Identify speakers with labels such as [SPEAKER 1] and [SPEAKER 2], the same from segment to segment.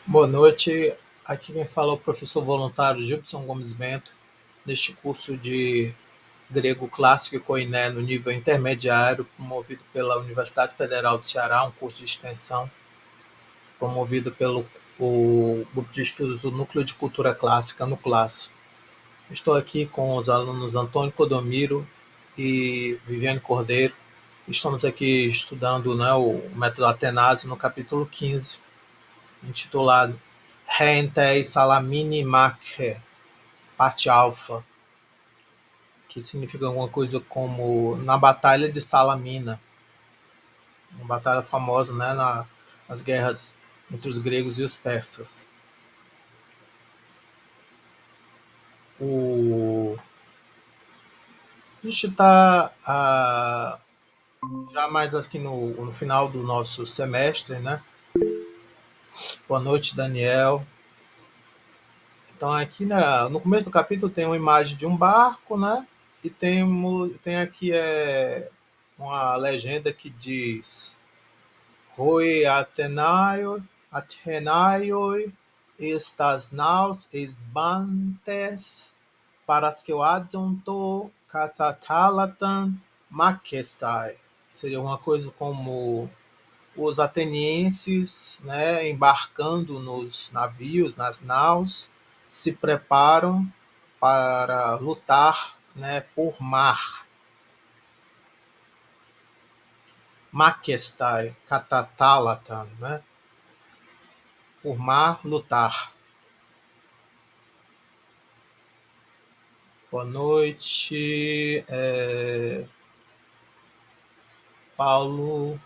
[SPEAKER 1] Boa noite, aqui quem fala é o professor voluntário Gilson Gomes Bento, neste curso de grego clássico e koiné no nível intermediário, promovido pela Universidade Federal do Ceará, um curso de extensão, promovido pelo o Grupo de Estudos do Núcleo de Cultura Clássica, NUCLAS. Estou aqui com os alunos Antônio Codomiro e Viviane Cordeiro. Estamos aqui estudando, o método Atenásio no capítulo 15, intitulado Rentei Salamini Mache, parte alfa, que significa alguma coisa como na Batalha de Salamina, uma batalha famosa, nas guerras entre os gregos e os persas. A gente está já mais aqui no final do nosso semestre, né? Boa noite, Daniel. Então, aqui no começo do capítulo tem uma imagem de um barco, né? E tem aqui uma legenda que diz Hoi Athenaioi estas naus esbantes paraskeoadzonto katatalatan makestai. Seria uma coisa como os atenienses, né, embarcando nos navios, nas naus, se preparam para lutar, né, por mar. Makestai, katatalatan, né? Por mar, lutar. Boa noite, Paulo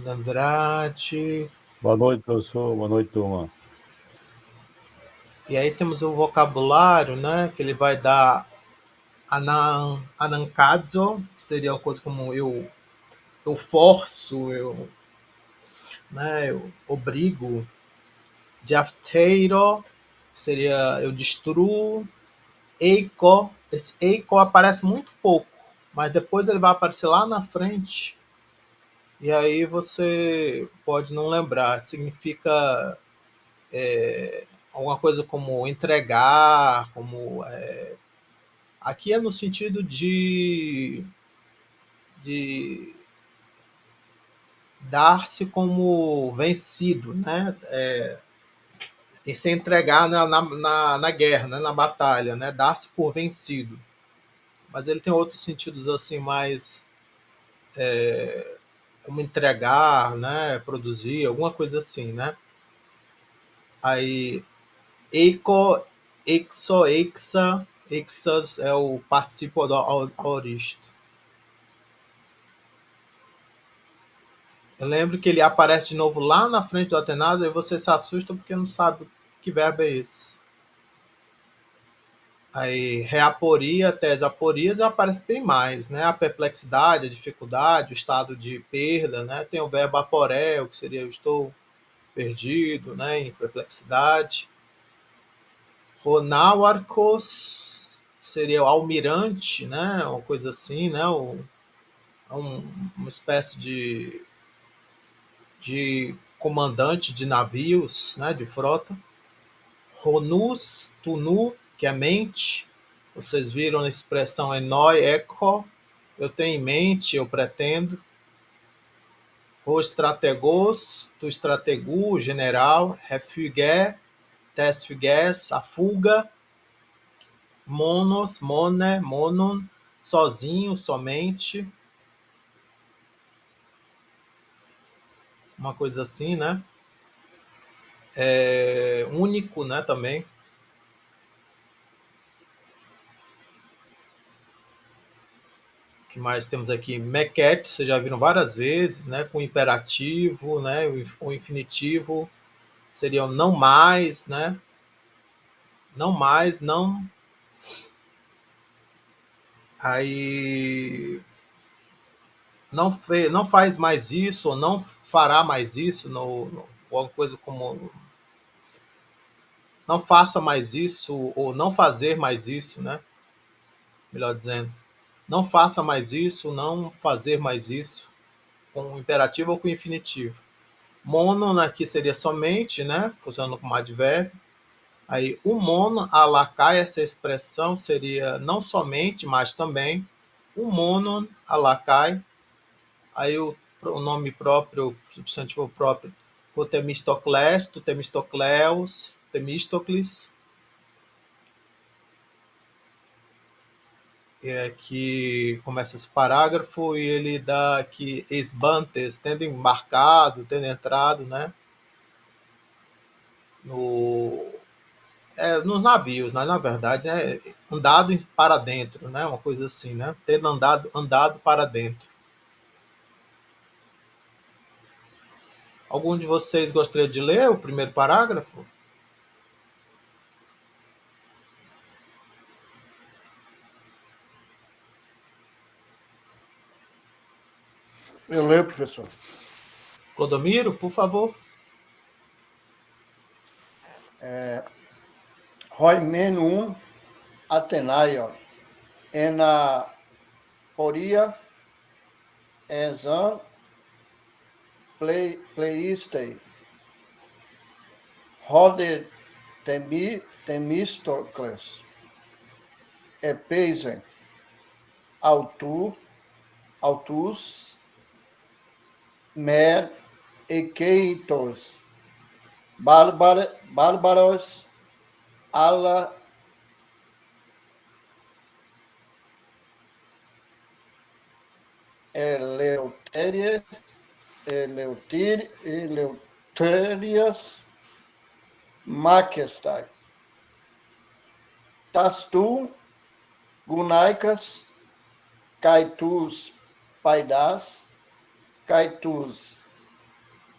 [SPEAKER 1] Andrade.
[SPEAKER 2] Boa noite, professor. Boa noite, turma.
[SPEAKER 1] E aí temos o vocabulário, né? Que ele vai dar anankadzo, que seria uma coisa como eu forço, eu obrigo. Diafteiro, que seria eu destruo. Eiko, esse Eiko aparece muito pouco, mas depois ele vai aparecer lá na frente e aí você pode não lembrar. Significa alguma coisa como entregar, aqui é no sentido de dar-se como vencido, né? E se entregar na guerra, né? Na batalha, né? Dar-se por vencido. Mas ele tem outros sentidos assim mais como entregar, né? Produzir, alguma coisa assim, né? Aí eiko, exo, exa, exas é o participo do aoristo. Eu lembro que ele aparece de novo lá na frente do Atenas e você se assusta porque não sabe que verbo é esse. Aí, reaporia, tesaporias aparece bem mais, né? A perplexidade, a dificuldade, o estado de perda, né? Tem o verbo aporé, que seria eu estou perdido, né? Em perplexidade. Ronauarcos seria o almirante, né? Uma coisa assim, né? Uma espécie de comandante de navios, né? De frota. Ronus, Tunu, que é mente. Vocês viram a expressão enoi, eco, eu tenho em mente, eu pretendo. O estrategos, tu estrategu, general. Refugué, tes fugués, a fuga. Monos, mone, monon, sozinho, somente. Uma coisa assim, né? Único, né, também. O que mais temos aqui? Mequete, vocês já viram várias vezes, né? Com imperativo, né? O infinitivo seria o não mais, né? Não mais, não. Aí não faz mais isso, ou não fará mais isso, ou alguma coisa como não faça mais isso, ou não fazer mais isso, né? Melhor dizendo. Não faça mais isso, não fazer mais isso, com o imperativo ou com o infinitivo. Monon aqui seria somente, né? Funcionando como advérbio. Aí, o mono alacai, essa expressão seria não somente, mas também. O monon alacai. Aí, o nome próprio, o substantivo próprio, o Temistocles, o Temistocleus, Temístocles, que começa esse parágrafo e ele dá aqui esbantes, tendo embarcado, tendo entrado, né? No, nos navios, né, na verdade, né, andado para dentro, né, uma coisa assim, né, tendo andado para dentro. Algum de vocês gostaria de ler o primeiro parágrafo?
[SPEAKER 3] Eu leio, professor.
[SPEAKER 1] Clodomiro, por favor.
[SPEAKER 3] Hoimenum Atenaion, ena poria exan pleistei, rode Temistocles, epeisen, autus, mer, ekeitos, bárbaros, ala Eleuterias Maquestai. Tastu Gunaicas, Caitus Paidas, Caitus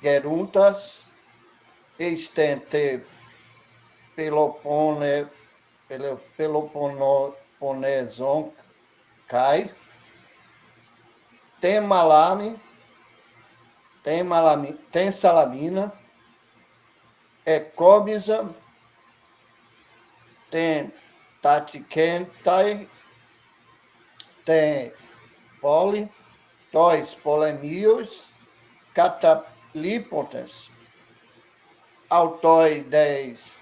[SPEAKER 3] Geruntas, Extente Peloponeson Cai, Tem Salamina, Ecóbisa, tem Tatiquentai, tem Poli, Tois Polemios, Catalipotes, Autoides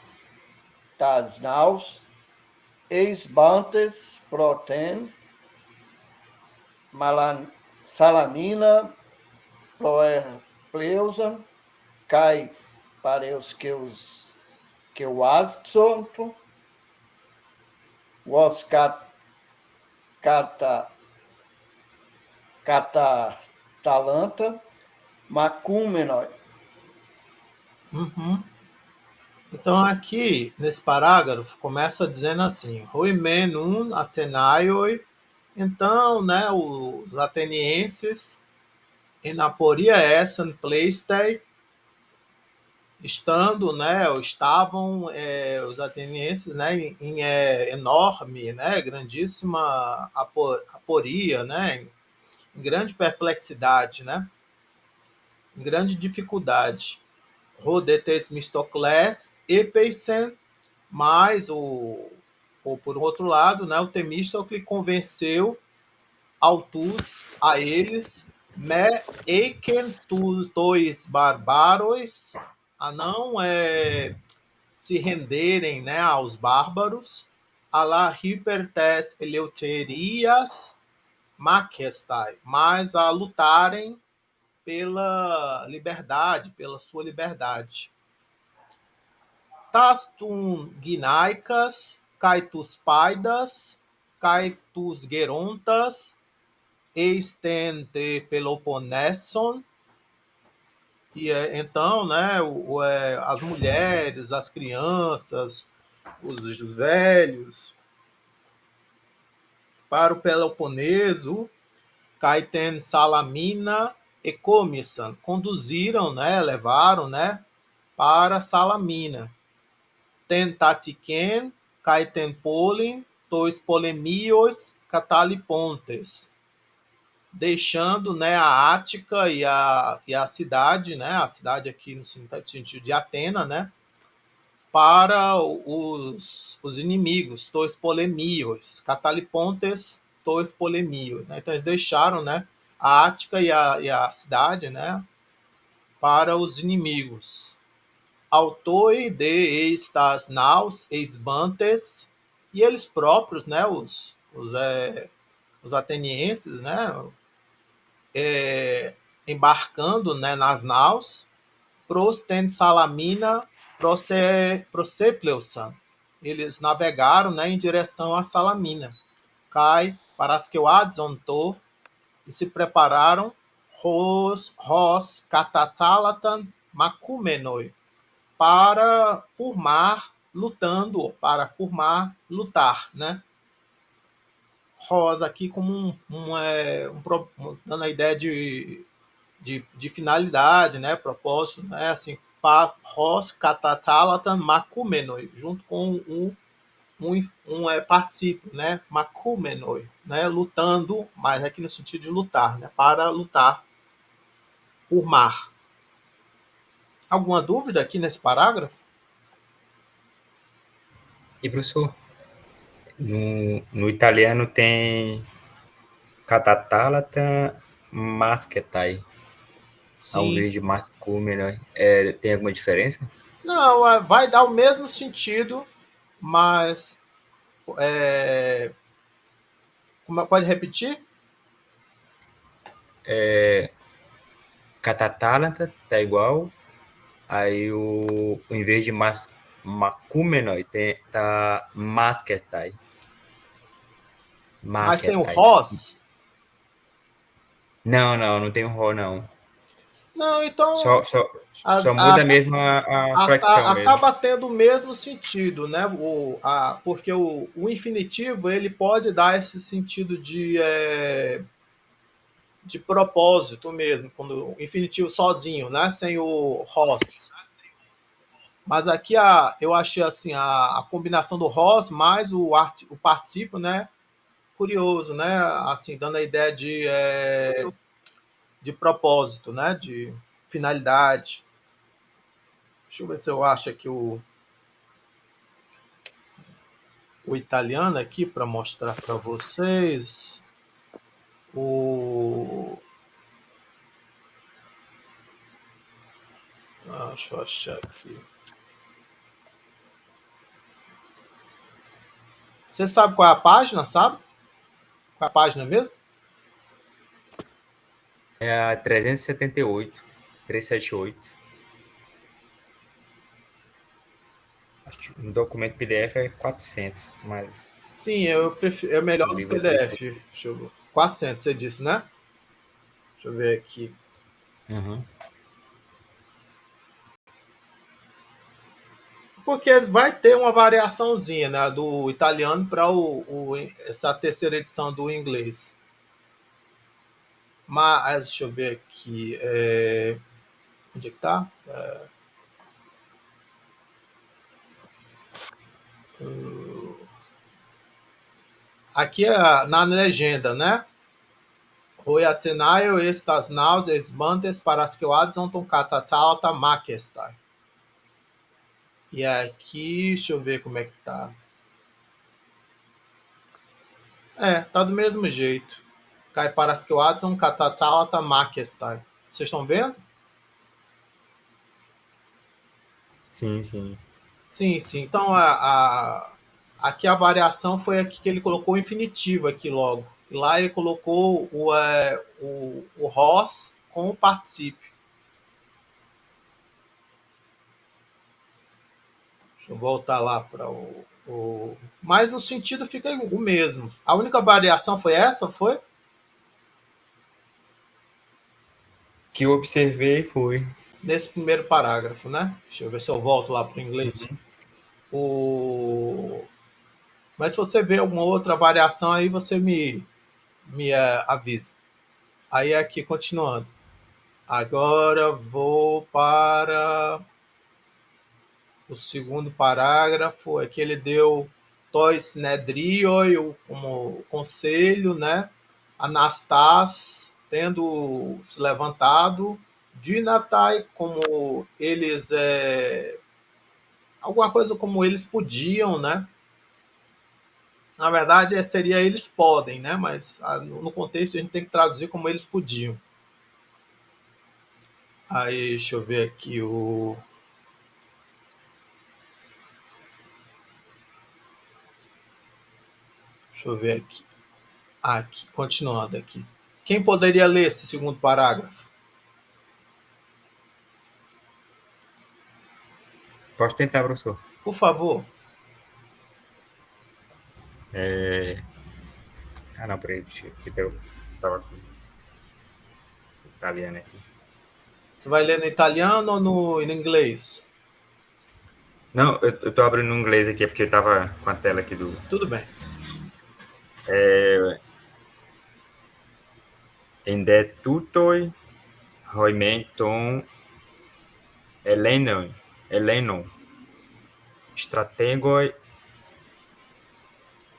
[SPEAKER 3] das naus, Eisbantes, Proten, Salamina, Pleusa, Cai para os que o assunto, os Catalanta, Macúmenoi.
[SPEAKER 1] Uhum. Então, aqui, nesse parágrafo, começa dizendo assim, Hoimenun Atenaioi. Então, né, os atenienses, enaporia essen pleistei, estando, né, ou estavam os atenienses, né, em enorme, né, grandíssima aporia, né, em grande perplexidade, né, em grande dificuldade. Rodetes Mistocles e Peisen, mas ou por outro lado, né, o Temístocle convenceu autus a eles me eiken tois barbaros a não se renderem, né, aos bárbaros, a la hipertes eleuterias maquestai, mas a lutarem pela liberdade, pela sua liberdade. Tastum ginaicas, caitus paidas, caitus gerontas, eisten de Peloponesson. E então, né, as mulheres, as crianças, os velhos, para o Peloponeso, Caeten Salamina e Comissan, conduziram, né, levaram, né, para Salamina. Tentatiken, Caeten Polin, tois polemios catalipontes, deixando, né, a Ática e a cidade, né, a cidade aqui no sentido de Atena, né, para os inimigos, tois polemios, catalipontes, tois polemios, né, então eles deixaram, né, a Ática e a cidade, né, para os inimigos. Autoi de estas naus esbantes, e eles próprios, né, os atenienses, né, embarcando, né, nas naus, pros ten Salamina prosepleusan. Eles navegaram, né, em direção a Salamina. Cai para as que o Adzontou e se prepararam Ros Catatalatan Macumenoi para por mar lutando, para por mar lutar, né? Ros aqui como dando a ideia de finalidade, né? Propósito, né? Assim, Ros Catatalatan Macumenoi, junto com particípio, né? Macumenoi, né? Lutando, mas aqui no sentido de lutar, né? Para lutar por mar. Alguma dúvida aqui nesse parágrafo?
[SPEAKER 4] E, professor, no italiano tem catatalata masketai, ao
[SPEAKER 1] Sim.
[SPEAKER 4] invés de mascúmeno. Tem alguma diferença?
[SPEAKER 1] Não, vai dar o mesmo sentido, mas pode repetir?
[SPEAKER 4] Catatalata tá igual, aí em vez de macúmeno tá masketai.
[SPEAKER 1] Mas tem o
[SPEAKER 4] Marketai.
[SPEAKER 1] Ross?
[SPEAKER 4] Não tem um ró, não.
[SPEAKER 1] Não, então
[SPEAKER 4] Só muda mesmo a flexão mesmo.
[SPEAKER 1] acaba tendo o mesmo sentido, né? Porque o infinitivo ele pode dar esse sentido de propósito mesmo, quando o infinitivo sozinho, né? Sem o Ross. Mas aqui eu achei assim a combinação do Ross mais o participo, né? Curioso, né? Assim, dando a ideia de propósito, né? De finalidade. Deixa eu ver se eu acho aqui o italiano aqui para mostrar para vocês. Deixa eu achar aqui. Você sabe qual é a página, sabe? Qual é a página mesmo?
[SPEAKER 4] É a 378. 378. No documento PDF é 400, mas...
[SPEAKER 1] Sim, eu prefiro, é melhor
[SPEAKER 4] o
[SPEAKER 1] no
[SPEAKER 4] livro é
[SPEAKER 1] PDF.
[SPEAKER 4] 300.
[SPEAKER 1] Deixa eu ver. 400, você disse, né? Deixa eu ver aqui.
[SPEAKER 4] Uhum.
[SPEAKER 1] Porque vai ter uma variaçãozinha, né, do italiano para essa terceira edição do inglês. Mas, deixa eu ver aqui. Onde é que tá? Aqui é na legenda, né? Roi Atenaio estas naus esbantes para as que o Adzonton catatalta maquestai. E aqui, deixa eu ver como é que tá. Tá do mesmo jeito. Cai para as que o Adzon catatalta maquestai. Vocês estão vendo?
[SPEAKER 4] Sim, sim.
[SPEAKER 1] Sim, sim. Então, aqui a variação foi aqui que ele colocou o infinitivo aqui logo. E lá ele colocou o Ross com o particípio. Deixa eu voltar lá para Mas o sentido fica o mesmo. A única variação foi essa, foi?
[SPEAKER 4] Que eu observei foi...
[SPEAKER 1] Nesse primeiro parágrafo, né? Deixa eu ver se eu volto lá para o inglês. Mas se você vê alguma outra variação aí, você me avisa. Aí aqui, continuando. Agora vou para o segundo parágrafo. Aqui ele deu Tois Nedrioi como conselho, né? Anastas tendo se levantado, Dinatai como eles alguma coisa como eles podiam, né? Na verdade seria eles podem, né? Mas no contexto a gente tem que traduzir como eles podiam. Aí, deixa eu ver aqui o... Deixa eu ver aqui. Aqui, continuando aqui. Quem poderia ler esse segundo parágrafo?
[SPEAKER 4] Pode tentar, professor.
[SPEAKER 1] Por favor.
[SPEAKER 4] Ah, não, peraí. Eu estava com italiano aqui.
[SPEAKER 1] Você vai ler no italiano ou no em inglês?
[SPEAKER 4] Não, eu tô abrindo no inglês aqui, porque eu tava com a tela aqui do...
[SPEAKER 1] Tudo bem.
[SPEAKER 4] Ende tutoi hoimenton Elenon strategoi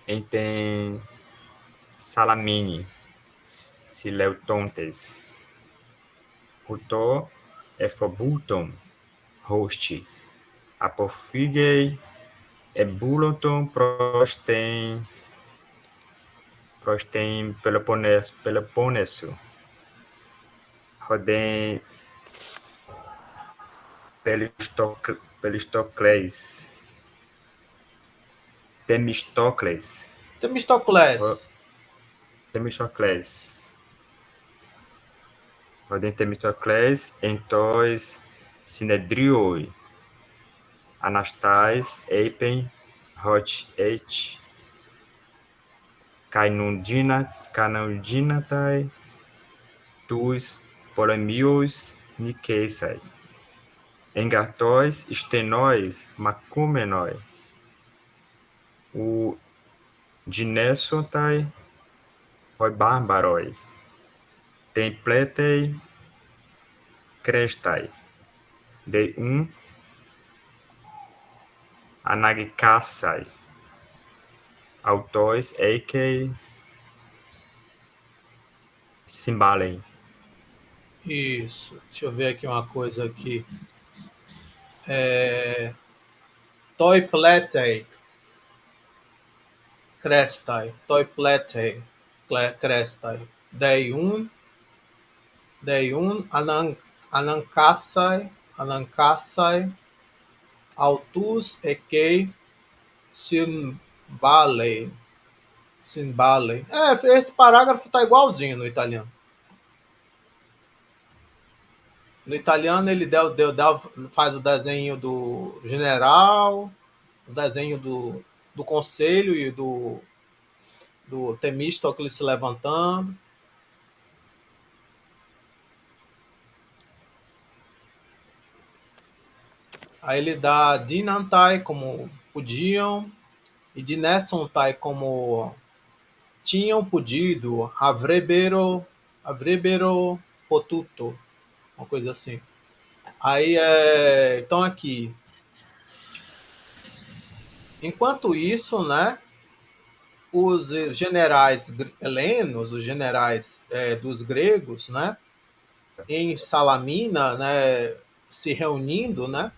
[SPEAKER 4] enten salamini sileutontes Ruto efobuton hosti apofigei ebuloton prosten Peloponeso Roden Pelistocles Temistocles Roden Temistocles entois Sinedrioi Anastais Eipen Hot H Canundinatai tus polemios Niceisai Engatóis Stenóis Macúmenoi o Dinessotai Oi Barbaroi Templetei Crestai de Anagikassai Autois Eikei Simbalem.
[SPEAKER 1] Isso. Deixa eu ver aqui uma coisa aqui. Toipletei. Crestai. Toipletei. Crestai. Deiun Anankassai. Autus Ekei Simbalei. Esse parágrafo tá igualzinho no italiano. No italiano ele faz o desenho do general, o desenho do conselho e do Temístocles se levantando. Aí ele dá Dinantai como podiam e Dinesontai como tinham podido, avrebbero potuto, uma coisa assim. Aí, então aqui, enquanto isso, né, os generais helenos, os generais dos gregos, né, em Salamina, né, se reunindo, né,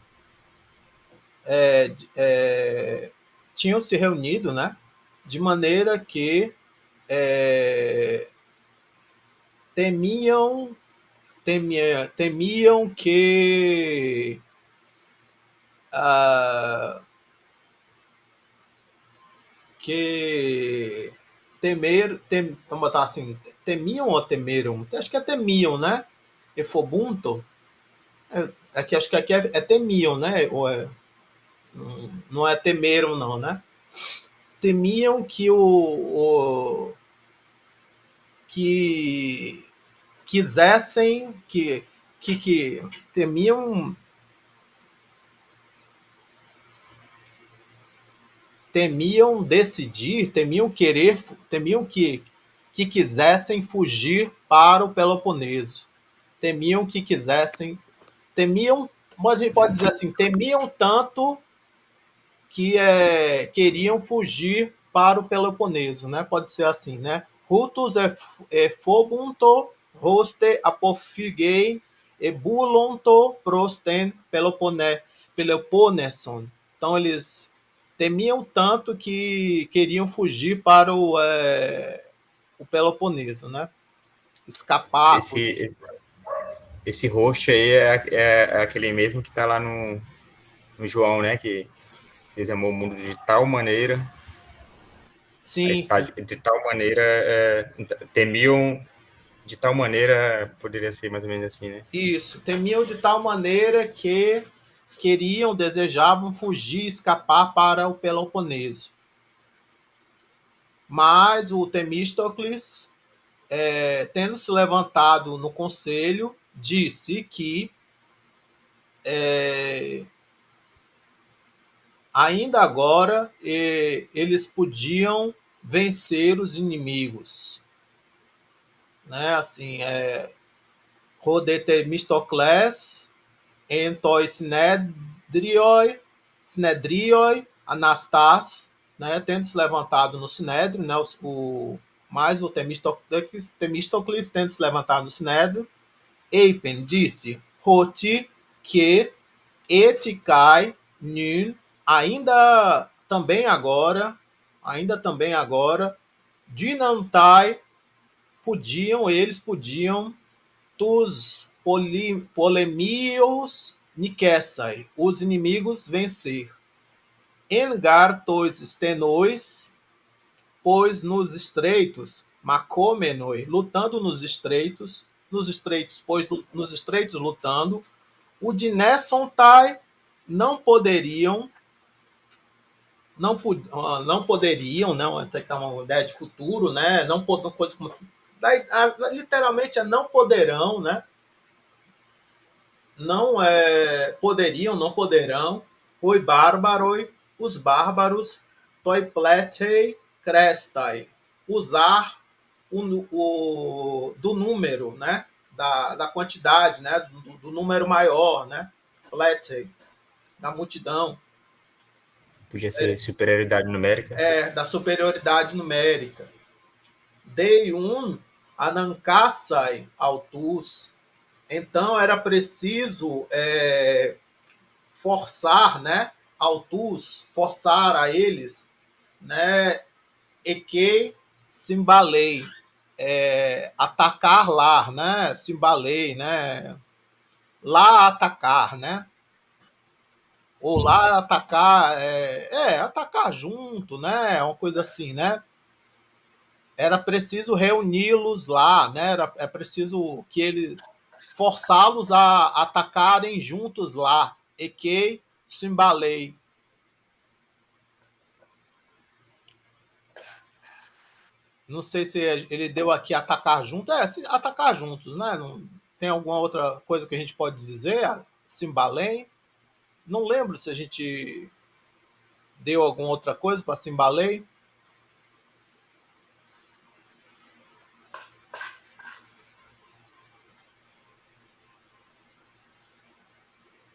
[SPEAKER 1] tinham se reunido, né, de maneira que temiam que vamos botar assim, temiam ou temeram? Acho que é temiam, né? Efobunto. Acho que aqui é temiam, né? Ou não é temeram, não, né? Temiam que que quisessem, que temiam decidir, temiam que quisessem fugir para o Peloponeso. Temiam, a gente pode dizer assim, temiam tanto que queriam fugir para o Peloponeso, né? Pode ser assim, né? Rutus efobunto hoste apofigei ebulonto prosten Peloponeson. Então eles temiam tanto que queriam fugir para o Peloponeso, né? Escapar.
[SPEAKER 4] Esse esse host aí é aquele mesmo que tá lá no João, né? Que Deus amou o mundo de tal maneira.
[SPEAKER 1] Sim, sim.
[SPEAKER 4] De tal maneira, temiam, de tal maneira, poderia ser mais ou menos assim, né?
[SPEAKER 1] Isso. Temiam de tal maneira que queriam, desejavam fugir, escapar para o Peloponeso. Mas o Temístocles, tendo se levantado no conselho, disse que ainda agora eles podiam vencer os inimigos, né? Assim, Rodetemistocles, entoi Sinedrioi, Anastas, né? Tendo se levantado no Sinédrio, né? Mais o Temístocles tendo se levantado no Sinédrio, Eipen disse, Roti, que Etikai, Nun, ainda também agora, Dinantai, eles podiam, dos polemios Nikessai, os inimigos vencer. Engar tois stenois, pois nos estreitos, Macomenoi, lutando nos estreitos lutando, o Dinesontai não poderiam, não poderiam, não, até que tá uma ideia de futuro, né? Não coisa como literalmente não poderão, né? Não poderiam, não poderão, oi bárbaroi, os bárbaros, toi pletei crestai, usar do número, né? Da quantidade, né? Do número maior, né? Pletei, da multidão,
[SPEAKER 4] Podia ser superioridade numérica.
[SPEAKER 1] da superioridade numérica. Dei um anancassai altus. Então era preciso forçar, né? Altus, forçar a eles, né? E que simbalei, atacar lá, né? Simbalei, né? Lá atacar, né? Ou lá atacar, atacar junto, né? Uma coisa assim, né? Era preciso reuni-los lá, né? É preciso que ele forçá-los a atacarem juntos lá. E que simbalei. Não sei se ele deu aqui atacar junto. Se atacar juntos, né? Não, tem alguma outra coisa que a gente pode dizer? Simbalém. Não lembro se a gente deu alguma outra coisa para Simbalei.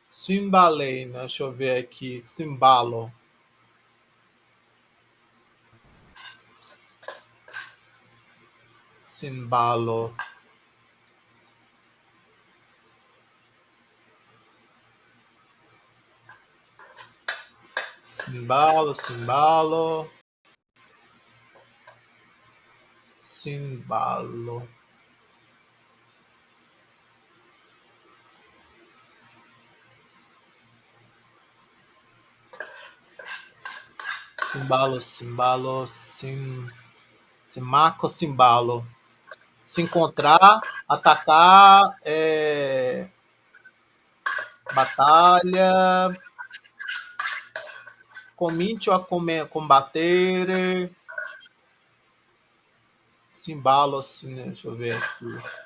[SPEAKER 1] Simbalei, né? Deixa eu ver aqui. Simbalo. Simbalo. Simbalo, simbalo. Simbalo. Simbalo, simbalo, simaco, simbalo. Se encontrar, atacar, batalha, comincio a combater, simbalo, assim, né? Deixa eu ver aqui.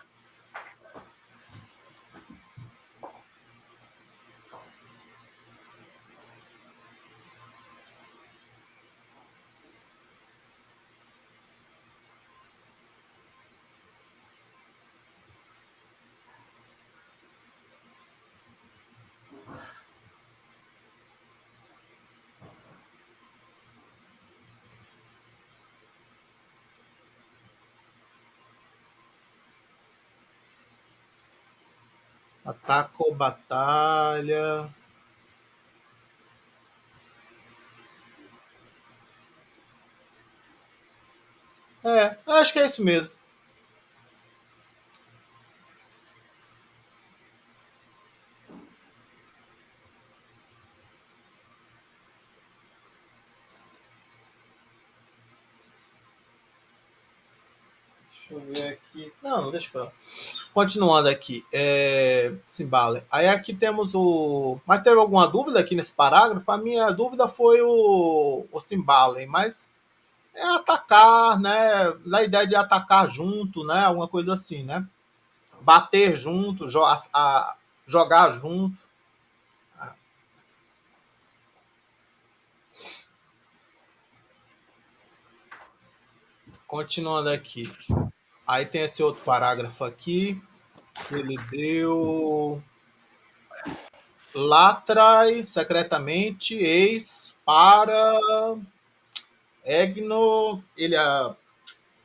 [SPEAKER 1] Ataco, batalha. Acho que é isso mesmo. Deixa eu ver aqui. Não, deixa pra lá. Continuando aqui, Simbale. Aí aqui temos o. Mas teve alguma dúvida aqui nesse parágrafo? A minha dúvida foi o Simbale, mas é atacar, né? Na ideia de atacar junto, né? Alguma coisa assim, né? Bater junto, jogar junto. Continuando aqui. Aí tem esse outro parágrafo aqui. Ele deu. Latrai secretamente eis para Egno. Ele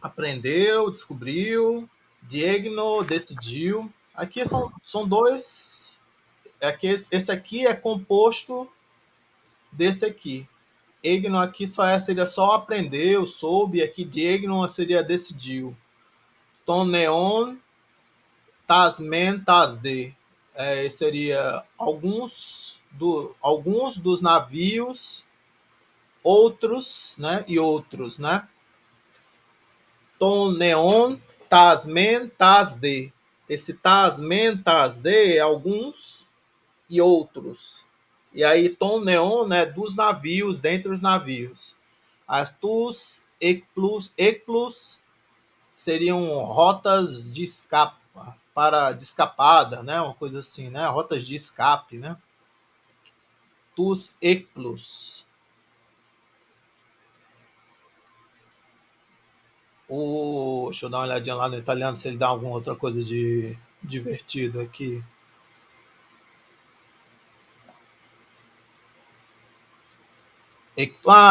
[SPEAKER 1] aprendeu, descobriu. Diegno decidiu. Aqui são dois. Aqui, esse aqui é composto desse aqui. Egno aqui seria só aprendeu, soube. Aqui Diegno seria decidiu. Ton neon tasmen tasde. Seria alguns dos navios, outros, né? E outros, né? Ton neon tasmen tasde. Esse tasmen tasde é alguns e outros. E aí tom neon, né, dos navios, dentre os navios. As tus ecplus seriam rotas de escape, de escapada, né, uma coisa assim, né, rotas de escape, né. Tus ecplus. Deixa eu dar uma olhadinha lá no italiano se ele dá alguma outra coisa de divertido aqui.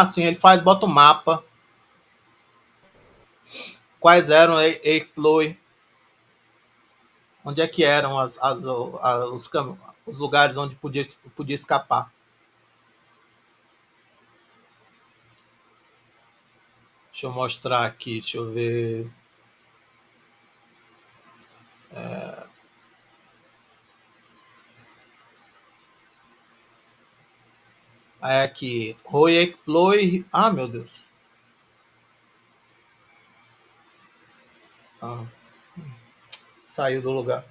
[SPEAKER 1] Sim, ele bota o mapa. Quais eram Ecploi? Onde é que eram os lugares onde podia escapar? Deixa eu mostrar aqui, deixa eu ver. Aí aqui, Roi Ecploi. Ah, meu Deus. Saiu do lugar.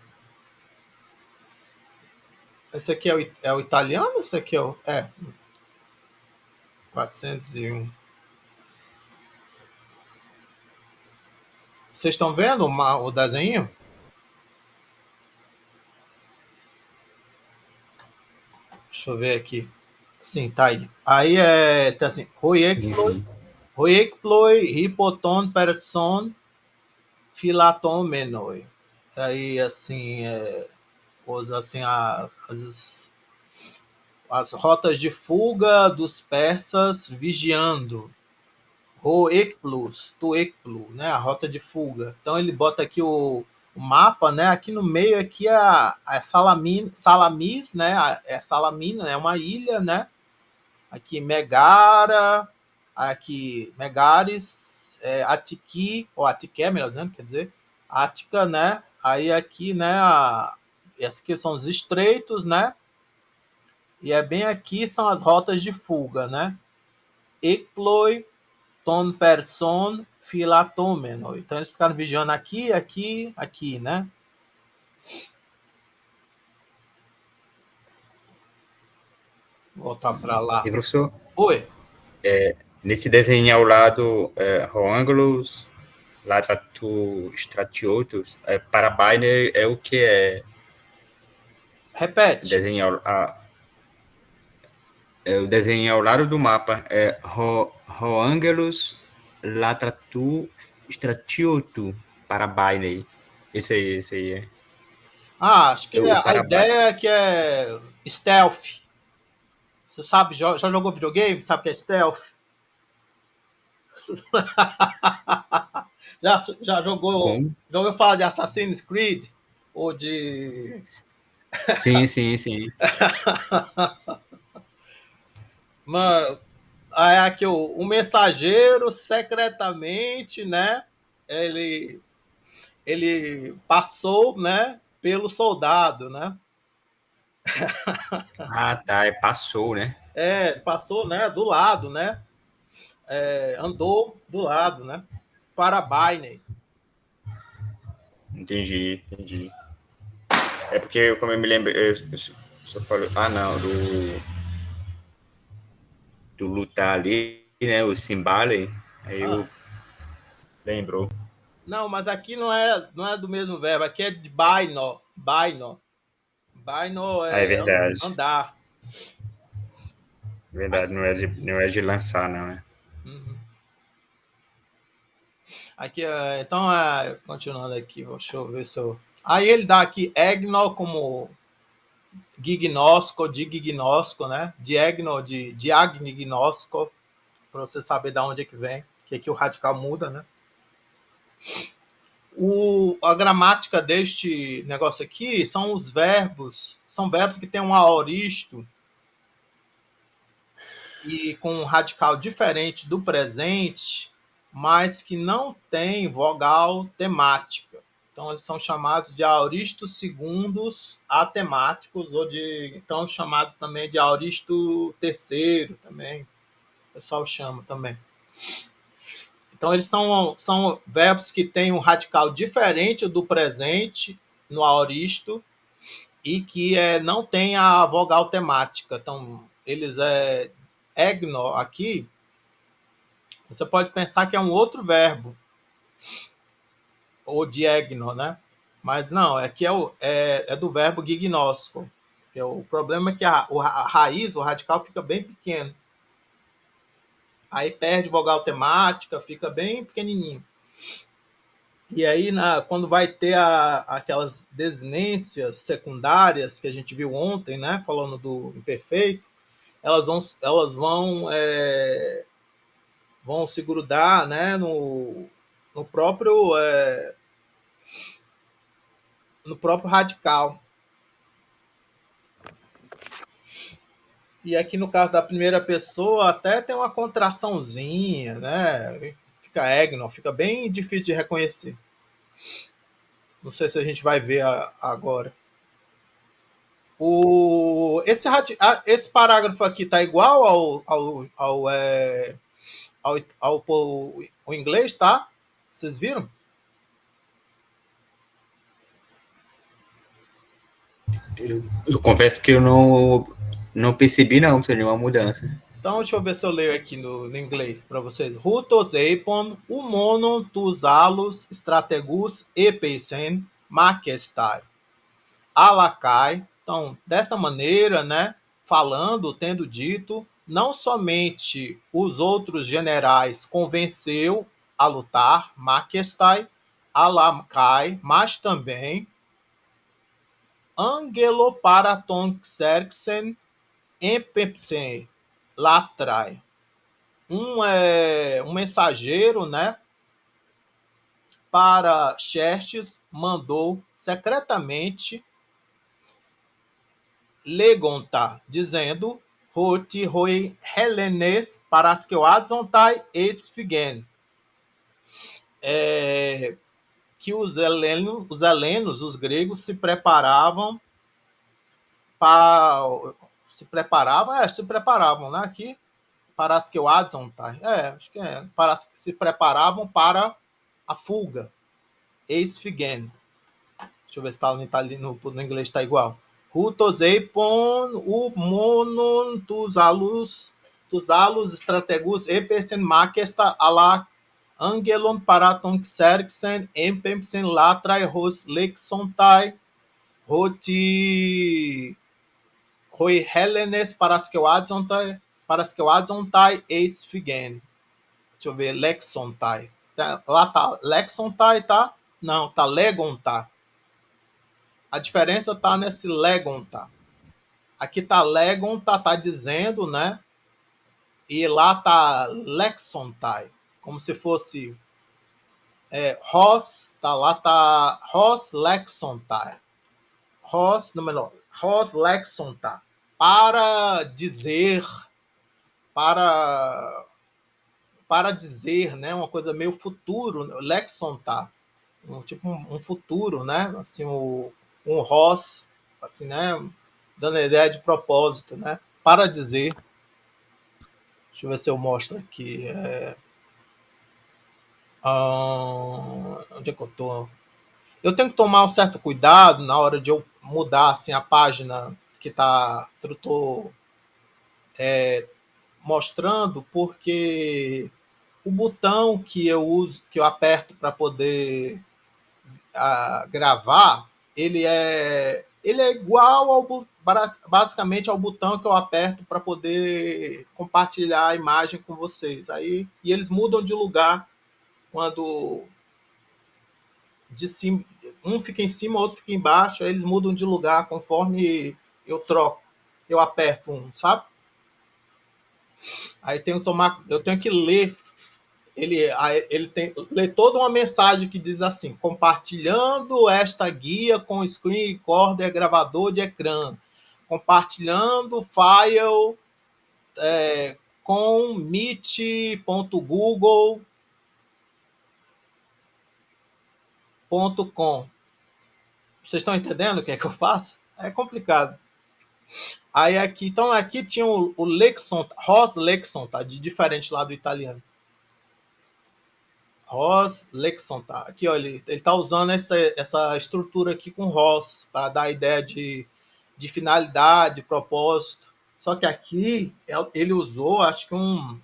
[SPEAKER 1] Esse aqui é o italiano? Esse aqui é o. 401. Vocês estão vendo o desenho? Deixa eu ver aqui. Sim, tá aí. Aí tá assim, Roi Ecploi, Hipoton Person, Filaton Menoi. Aí assim, as rotas de fuga dos persas vigiando. Roekplus, Tuekplu, né? A rota de fuga. Então ele bota aqui o mapa, né? Aqui no meio aqui a Salamis, né? Salamina, é uma ilha, né? Aqui Megara, aqui Megares, Atiki, ou Atiké, melhor dizendo, quer dizer, Ática, né? Aí aqui, né? Esses aqui são os estreitos, né? E bem aqui são as rotas de fuga, né? Ecploi, ton person, filatomeno. Então eles ficaram vigiando aqui, aqui, aqui, né? Vou voltar para lá.
[SPEAKER 4] E professor?
[SPEAKER 1] Oi.
[SPEAKER 4] Nesse desenho ao lado, Roângulos, Latratu Stratiotus, Parabainer é o que é?
[SPEAKER 1] Repete.
[SPEAKER 4] O desenho ao lado do mapa é Roângulos, Latratu Stratiotu, Parabainer. Esse aí é.
[SPEAKER 1] Acho que a ideia é que é stealth. Você sabe, já jogou videogame? Sabe o que é stealth? já jogou?
[SPEAKER 4] Como?
[SPEAKER 1] Já ouviu falar de Assassin's Creed? Ou de...
[SPEAKER 4] Sim.
[SPEAKER 1] Mano, aí aqui o mensageiro secretamente, né? Ele passou, né? Pelo soldado, né?
[SPEAKER 4] Tá, passou, né?
[SPEAKER 1] Passou, né? Do lado, né? Andou do lado, né? Para Bainey.
[SPEAKER 4] Entendi. É porque, como eu me lembro, eu só falo, não, do lutar ali, né, o Simbale, aí eu lembrou.
[SPEAKER 1] Não, mas aqui não é do mesmo verbo, aqui é de baino. Baino. Baino
[SPEAKER 4] É
[SPEAKER 1] é
[SPEAKER 4] verdade.
[SPEAKER 1] andar.
[SPEAKER 4] Verdade, não é de lançar, não, né?
[SPEAKER 1] Uhum. Aqui, então, continuando aqui, deixa eu ver se eu. Aí ele dá aqui egno como gignosco, dignóstico, né? Diegno, de diagnóstico, para você saber de onde é que vem, que aqui o radical muda, né? A gramática deste negócio aqui são são verbos que têm um aoristo e com um radical diferente do presente, mas que não tem vogal temática. Então, eles são chamados de aoristos segundos atemáticos, ou então chamado também de aoristo terceiro, também. O pessoal chama também. Então, eles são verbos que têm um radical diferente do presente no aoristo e que não tem a vogal temática. Então, eles egno aqui, você pode pensar que é um outro verbo, ou diegno, né? Mas não, aqui é do verbo gignosco. O problema é que a raiz, o radical, fica bem pequeno. Aí perde vogal temática, fica bem pequenininho. E aí, quando vai ter aquelas desinências secundárias que a gente viu ontem, né, falando do imperfeito, vão se grudar, né, no próprio radical. E aqui no caso da primeira pessoa até tem uma contraçãozinha, né? Fica egno, fica bem difícil de reconhecer. Não sei se a gente vai ver agora. Esse parágrafo aqui tá igual ao inglês, tá? Vocês viram?
[SPEAKER 4] Eu confesso que eu não percebi, não, nenhuma mudança.
[SPEAKER 1] Então, deixa eu ver se eu leio aqui no inglês para vocês. Rutos eipon, humonon tus alus, strategus epeisen, maquestai. Alacai. Então, dessa maneira, né, falando, tendo dito, não somente os outros generais convenceu a lutar, maquestai, alacai, mas também Angeloparaton Xerxen empepsen latrai. Um mensageiro, né, para Xerxes mandou secretamente Legonta, dizendo Roti roi Helenes parasqueoadzontai esfigen. Que os helenos, os gregos, se preparavam, né, aqui, parasqueoadzontai, acho que se preparavam para a fuga, esfigen. Deixa eu ver se está no inglês está igual. Rutos eipon, monon, tus alus, strategus, epesen makesta, ala, angelon, paraton, xerxen, empempsen, latrai, hos, lexontai, roti, roi helenes, parasqueoadzontai, eisfigen. Deixa eu ver, lexontai. Lá tá lexontai, tá? Não, tá legontai. A diferença está nesse legonta. Aqui está legonta, está dizendo, né? E lá está lexontai, como se fosse Ros, tá lá tá Ros lexontai. Ros, não melhor, Ros lexontai. Para dizer, para dizer, né? Uma coisa meio futuro, lexontai. Tipo um futuro, né? Assim, um Ros, assim, né? Dando a ideia de propósito, né? Para dizer, deixa eu ver se eu mostro aqui. Onde é que eu tô? Eu tenho que tomar um certo cuidado na hora de eu mudar assim, a página que eu tô mostrando, porque o botão que eu uso, que eu aperto para poder gravar, ele é igual basicamente ao botão que eu aperto para poder compartilhar a imagem com vocês. Aí e eles mudam de lugar quando de cima, um fica em cima, outro fica embaixo, aí eles mudam de lugar conforme eu troco. Eu aperto um, sabe? Aí eu tenho que ler ele tem lê toda uma mensagem que diz assim: compartilhando esta guia com screen recorder gravador de ecrã, compartilhando file com meet.google.com. Vocês estão entendendo o que é que eu faço? É complicado. Aí aqui tinha o Lexon, Ross Lexon, tá? De diferente lá do italiano. Ross Lexon, tá? Aqui, ó, ele tá usando essa estrutura aqui com Ross para dar a ideia de finalidade, propósito. Só que aqui ele usou, acho que um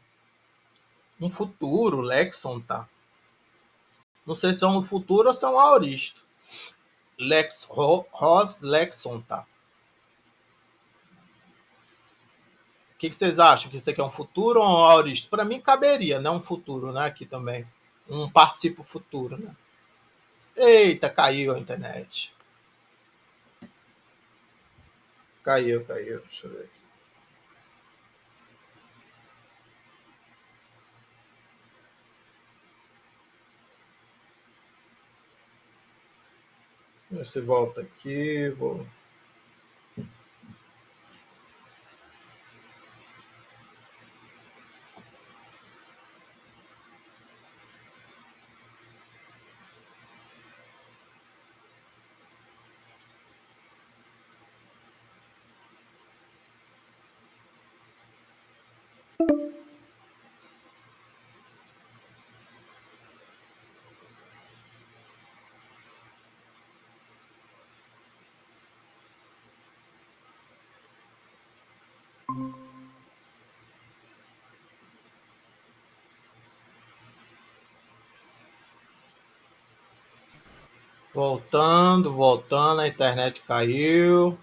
[SPEAKER 1] futuro, Lexon, tá? Não sei se é um futuro ou se é um aoristo. Ross Lexon, tá? O que vocês acham? Que isso aqui é um futuro ou um aoristo? Para mim caberia, né? Um futuro, né? Aqui também. Um participo futuro, né? Eita, caiu a internet. Caiu. Deixa eu ver aqui. Você volta aqui, vou. Voltando, a internet caiu.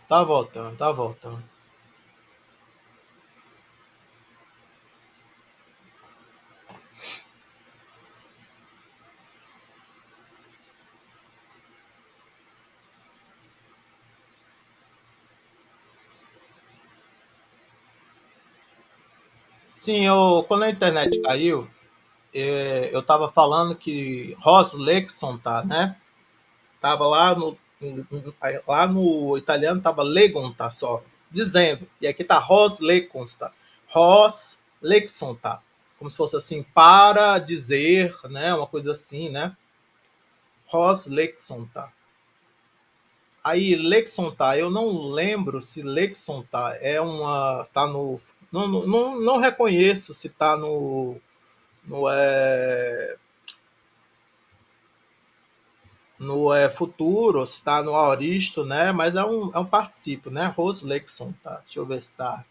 [SPEAKER 1] Tá voltando. Sim, quando a internet caiu, eu tava falando que Ross Lexon, tá, né? Tava lá no italiano tava Legon, tá só dizendo. E aqui tá Ross Lexon, tá? Ross Lexon, tá? Como se fosse assim para dizer, né? Uma coisa assim, né? Ross Lexon, tá? Aí Lexon, tá? Eu não lembro se Lexon, tá? Tá no não reconheço se tá no futuro, se está no aoristo, né? Mas é um participo, né? Rose Lexon, tá? Deixa eu ver se tá.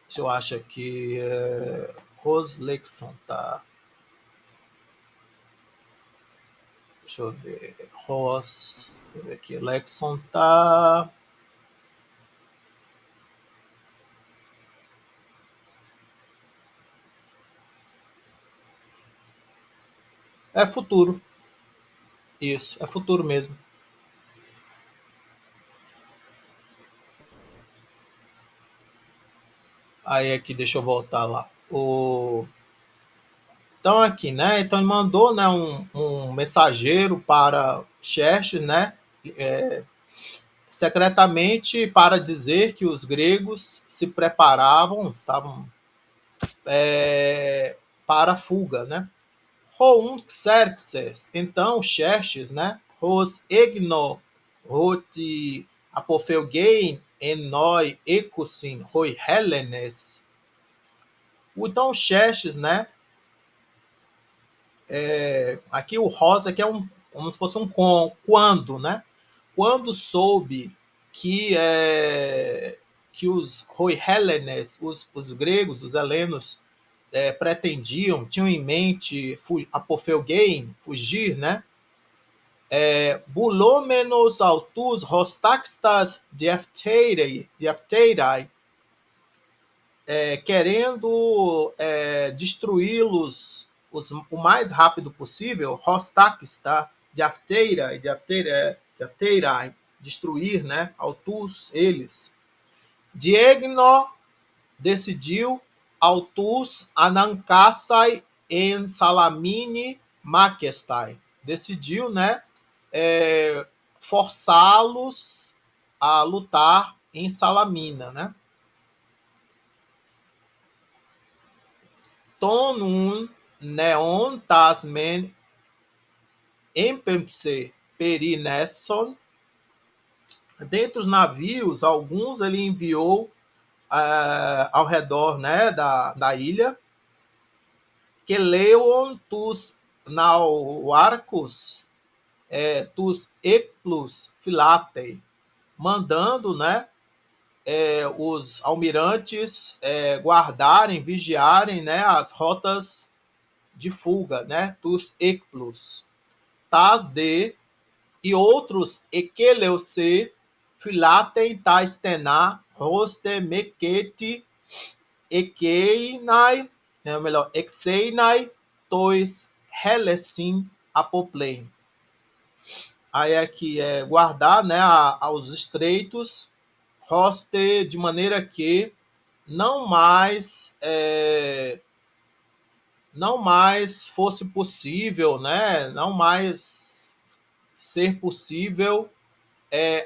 [SPEAKER 1] Deixa eu achar aqui. Rose Lexon, tá? Deixa eu ver. Rose. Deixa eu ver aqui. Lexon tá. É futuro. Isso, é futuro mesmo. Aí aqui, deixa eu voltar lá. Então aqui, né? Então ele mandou, né, um mensageiro para Xerxes, né? Secretamente para dizer que os gregos se preparavam, estavam para a fuga, né? Houn Xerxes, então Xerxes, né? Os egno roti apofeugein enoi ecusin roi Helenes Então, o Xerxes, né? Aqui o rosa aqui é como se fosse um quando, né? Quando soube que os Helenes, os gregos, os helenos, pretendiam, tinham em mente apofeugein, fugir, né? Bulômenos autus rostaxtas diapteirae, querendo destruí-los o mais rápido possível, rostaxta diapteirae, destruir, né? Autus, eles. Diegno decidiu autus anancasai en salamine maquestai. Decidiu, né, forçá-los a lutar em Salamina, né? Tonun neon tasmen empemse perinesson. Dentre os navios, alguns ele enviou ao redor, né, da ilha, que leon tus nauarcos tus ecplus filatei, mandando, né, os almirantes guardarem, vigiarem, né, as rotas de fuga, né, tus ecplus, tas de e outros equeleuce filatem tais tená roste mequete ekeinai, né, melhor, exeinai tois helesim apoplein. Aí aqui guardar, né, aos estreitos, roste, de maneira que não mais fosse possível, né, não mais ser possível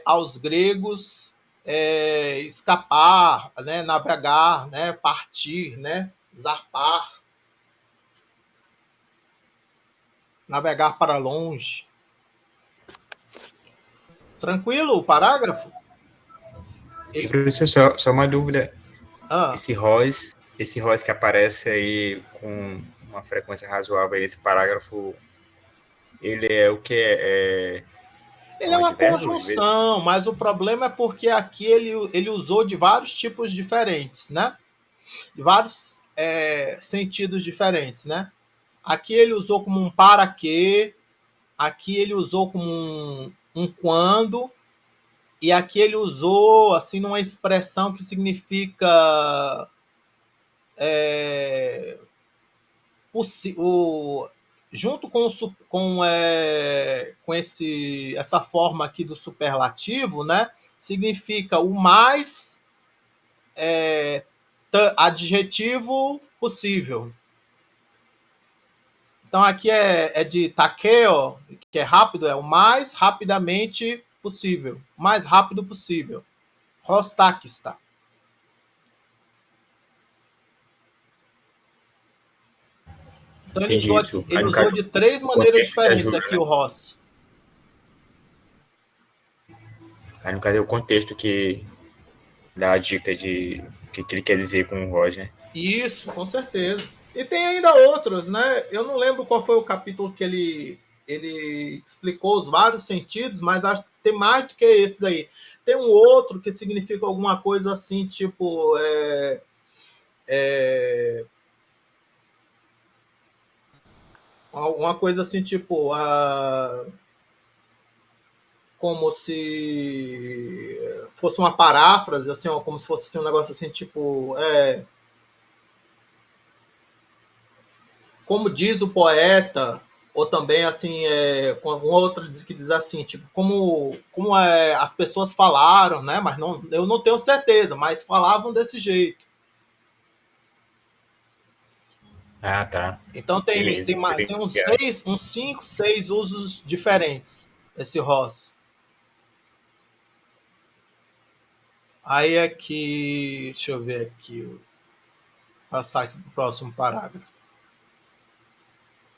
[SPEAKER 1] aos gregos escapar, né, navegar, né, partir, né, zarpar, navegar para longe. Tranquilo o parágrafo?
[SPEAKER 4] Professor, só uma dúvida.
[SPEAKER 1] Ah.
[SPEAKER 4] Esse ROS que aparece aí com uma frequência razoável, esse parágrafo, ele é o que?
[SPEAKER 1] Ele é uma conjunção, mas o problema é porque aqui ele usou de vários tipos diferentes, né? De vários sentidos diferentes, né? Aqui ele usou como um para quê, aqui ele usou como um quando, e aqui ele usou assim numa expressão que significa junto com essa forma aqui do superlativo, né? Significa o mais adjetivo possível. Então aqui é de takeo, que é rápido, é o mais rapidamente possível, o mais rápido possível. Rostakista. Então ele usou de 3 maneiras diferentes aqui, o Ross.
[SPEAKER 4] Aí no caso é o contexto que dá a dica de o que ele quer dizer com o Ross, né?
[SPEAKER 1] Isso, com certeza. E tem ainda outros, né? Eu não lembro qual foi o capítulo que ele explicou os vários sentidos, mas acho que tem mais do que esses aí. Tem um outro que significa alguma coisa assim, tipo uma coisa assim, tipo como se fosse uma paráfrase, assim, como se fosse assim, um negócio assim, tipo como diz o poeta, ou também assim, com uma outra que diz assim, tipo, como as pessoas falaram, né? Mas eu não tenho certeza, mas falavam desse jeito.
[SPEAKER 4] Ah, tá.
[SPEAKER 1] Então tem uns 5, 6 usos diferentes esse Ross. Aí aqui, deixa eu ver aqui, vou passar aqui para o próximo parágrafo.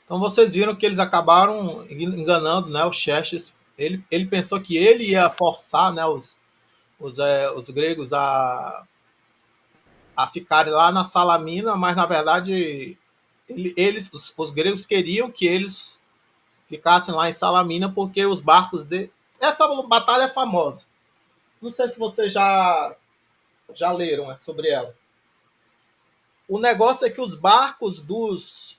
[SPEAKER 1] Então vocês viram que eles acabaram enganando, né, o Xerxes. Ele pensou que ele ia forçar, né, os gregos a a ficarem lá na Salamina, mas na verdade os gregos queriam que eles ficassem lá em Salamina porque os barcos de essa batalha é famosa. Não sei se vocês já leram sobre ela. O negócio é que os barcos dos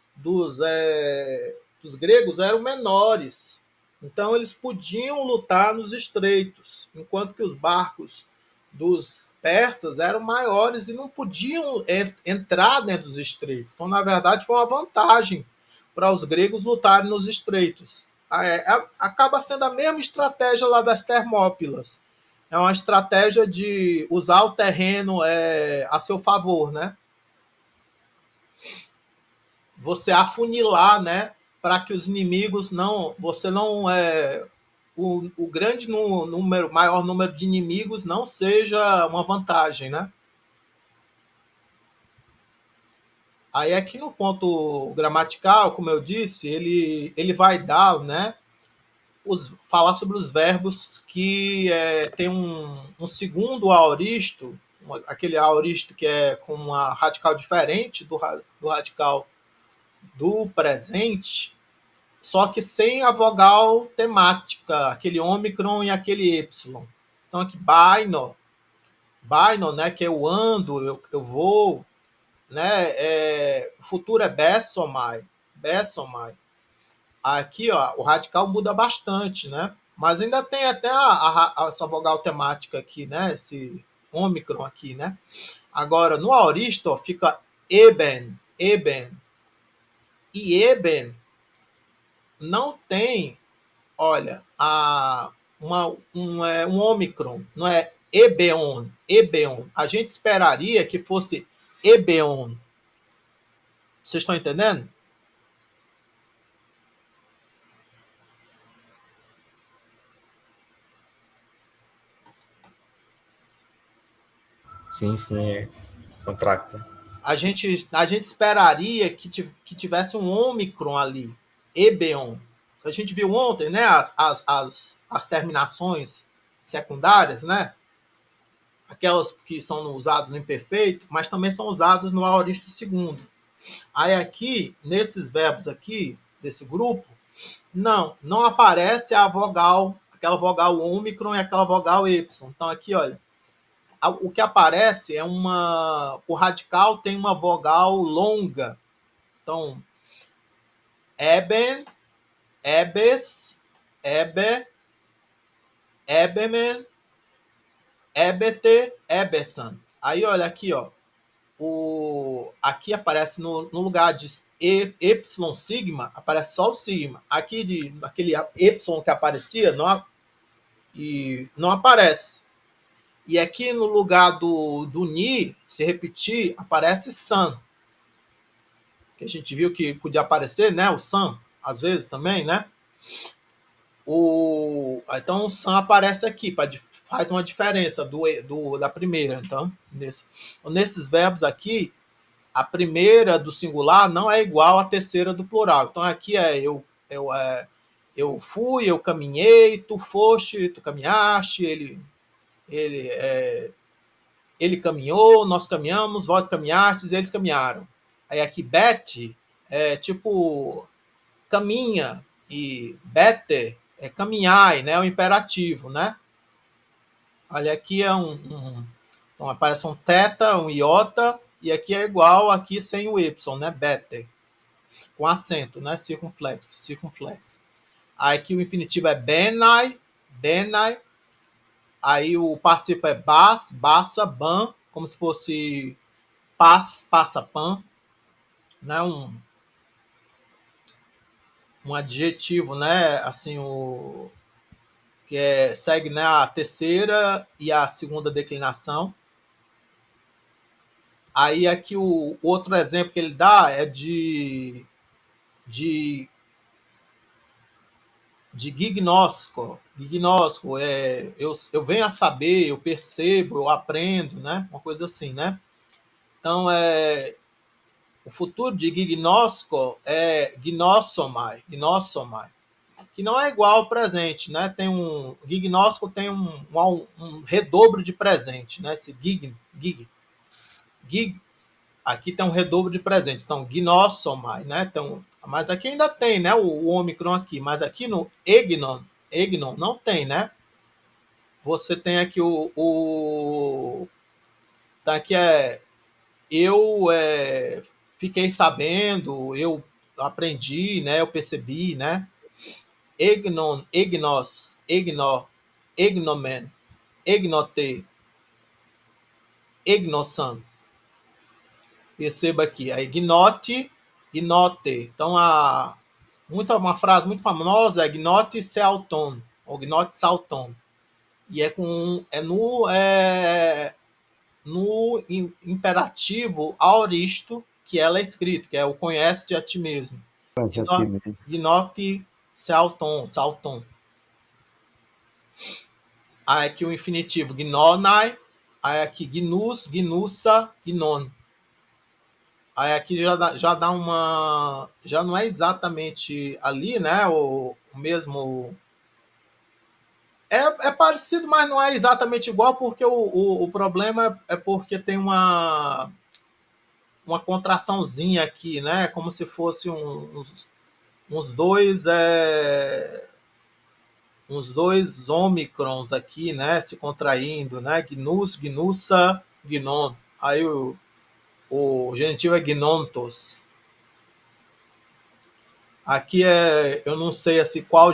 [SPEAKER 1] gregos eram menores, então eles podiam lutar nos estreitos, enquanto que os barcos dos persas eram maiores e não podiam entrar dentro dos estreitos. Então, na verdade, foi uma vantagem para os gregos lutarem nos estreitos. Acaba sendo a mesma estratégia lá das Termópilas. É uma estratégia de usar o terreno a seu favor, né? Você afunilar, né? Para que os inimigos você não o grande número, maior número de inimigos não seja uma vantagem, né? Aí aqui no ponto gramatical, como eu disse, ele vai dar, né? Falar sobre os verbos que tem um segundo aoristo, aquele aoristo que é com uma radical diferente do radical do presente, só que sem a vogal temática, aquele ômicron e aquele y. Então aqui baino, né, que eu ando, eu vou, né, o futuro é bessomai. Aqui, ó, o radical muda bastante, né? Mas ainda tem até essa vogal temática aqui, né? Esse ômicron aqui, né? Agora, no aoristo, ó, fica eben. E eben não tem, olha, um ômicron, não é ebeon. A gente esperaria que fosse ebeon. Vocês estão entendendo?
[SPEAKER 4] Sim, é contracto.
[SPEAKER 1] A gente esperaria que tivesse um ômicron ali, ebeon. A gente viu ontem, né, as terminações secundárias, né? Aquelas que são usadas no imperfeito, mas também são usadas no aoristo segundo. Aí aqui, nesses verbos aqui, desse grupo, não aparece a vogal, aquela vogal ômicron e aquela vogal y. Então aqui, olha, o que aparece é o radical tem uma vogal longa. Então, eben, ebes, ebe, ebemen, ebete, ebesan. Aí, olha aqui, ó. Aqui aparece no lugar de epsilon sigma, aparece só o sigma. Aqui, aquele epsilon que aparecia, não aparece. E aqui no lugar do ni, se repetir, aparece san. Que a gente viu que podia aparecer, né? O san, às vezes também, né? Então o san aparece aqui, faz uma diferença da primeira. Então, nesses verbos aqui, a primeira do singular não é igual à terceira do plural. Então aqui eu fui, eu caminhei, tu foste, tu caminhaste, ele caminhou, nós caminhamos, vós caminhastes, eles caminharam. Aí aqui bet é tipo caminha e bete é caminhai, né? É um imperativo, né? Olha, aqui é então aparece um teta, um iota, e aqui é igual aqui sem o y, né? Bete. Com acento, né? Circunflexo. Aí aqui o infinitivo é benai. Aí o participo é bassa, ban, como se fosse passa, pan, né? Um adjetivo, né? Assim, que segue, né, a terceira e a segunda declinação. Aí aqui o outro exemplo que ele dá é de gignóstico. Gignóstico eu venho a saber, eu percebo, eu aprendo, né? Uma coisa assim, né? Então, o futuro de gignóstico é gnossomai, que não é igual ao presente, né? O gignóstico tem um redobro de presente, né? Esse gig. Aqui tem um redobro de presente. Então, gnossomai, né? Então, mas aqui ainda tem, né? O ômicron aqui. Mas aqui no egnon não tem, né? Você tem aqui tá aqui eu fiquei sabendo, eu aprendi, né? Eu percebi, né? Egnomen, egnote, egnosan. Perceba aqui, a ignote, ignote. Então, uma frase muito famosa é ignote seauton, ou ignote salton. E no imperativo aoristo que ela é escrita, que é o conhece-te a ti mesmo. Ignote seauton, salton. Aí aqui o infinitivo, gnonai. Aí aqui gnus, gnussa, gnon. Aí aqui já dá uma... Já não é exatamente ali, né? O mesmo... É parecido, mas não é exatamente igual, porque o problema é porque tem uma contraçãozinha aqui, né? Como se fosse uns dois ômicrons aqui, né? Se contraindo, né? Gnus, gnussa, gnon. Aí o genitivo é gnontos. Aqui eu não sei assim qual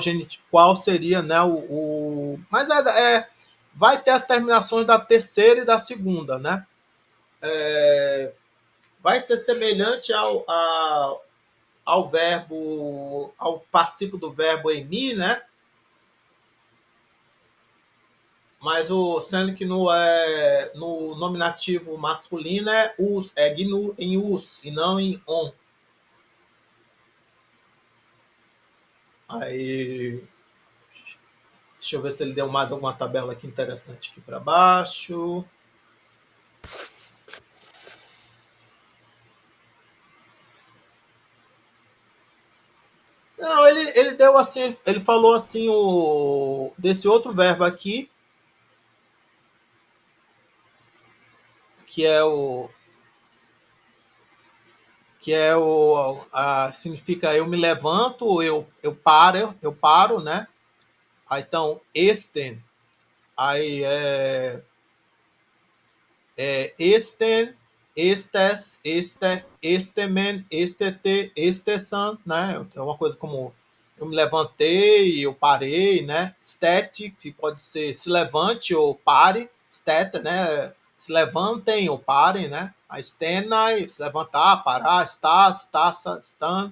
[SPEAKER 1] seria, né, mas vai ter as terminações da terceira e da segunda, né? Vai ser semelhante ao verbo, ao participio do verbo emi, né? Mas sendo que no nominativo masculino é us, gnu em us e não em on. Aí, deixa eu ver se ele deu mais alguma tabela aqui interessante aqui para baixo. Não, ele deu assim, ele falou assim desse outro verbo aqui, que é significa eu me levanto, eu paro, né? Aí, então, esten, aí esten, estes, estemen, estete, estesan, né? É uma coisa como eu me levantei, eu parei, né? Static, que pode ser se levante ou pare, steta, né? Se levantem ou parem, né? A stenai, se levantar, parar, estás, taça, stan,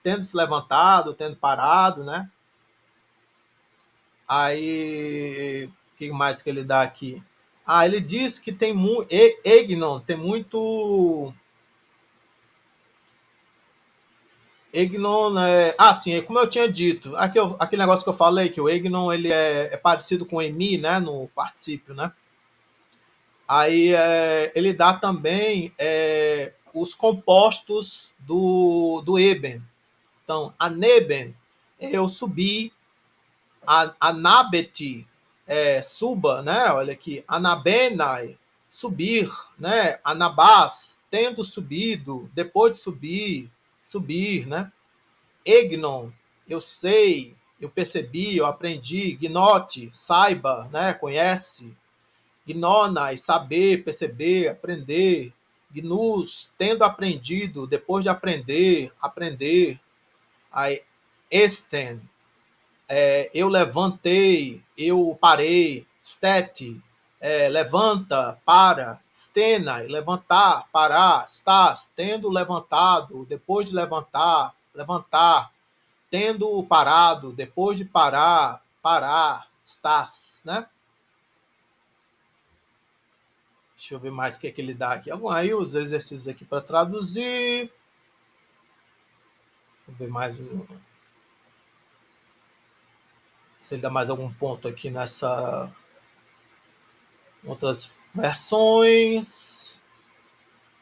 [SPEAKER 1] tendo se levantado, tendo parado, né? Aí, o que mais que ele dá aqui? Ele diz que tem muito. Egnon, tem muito. Egnon sim, como eu tinha dito, aquele negócio que eu falei, que o Egnon ele é parecido com o emi, né? No particípio, né? Aí ele dá também os compostos do Eben. Então, aneben, eu subi, anabeti, suba, né? Olha aqui, anabenai, subir, né? Anabás, tendo subido, depois de subir, né? Egnon, eu sei, eu percebi, eu aprendi, gnote, saiba, né? Conhece, gnonai, saber, perceber, aprender, gnus, tendo aprendido, depois de aprender, aí esten, eu levantei, eu parei, stete, levanta, para, stenai, levantar, parar, estás, tendo levantado, depois de levantar, tendo parado, depois de parar, estás, né? Deixa eu ver mais o que ele dá aqui. Aí os exercícios aqui para traduzir. Deixa eu ver mais se ele dá mais algum ponto aqui nessa outras versões.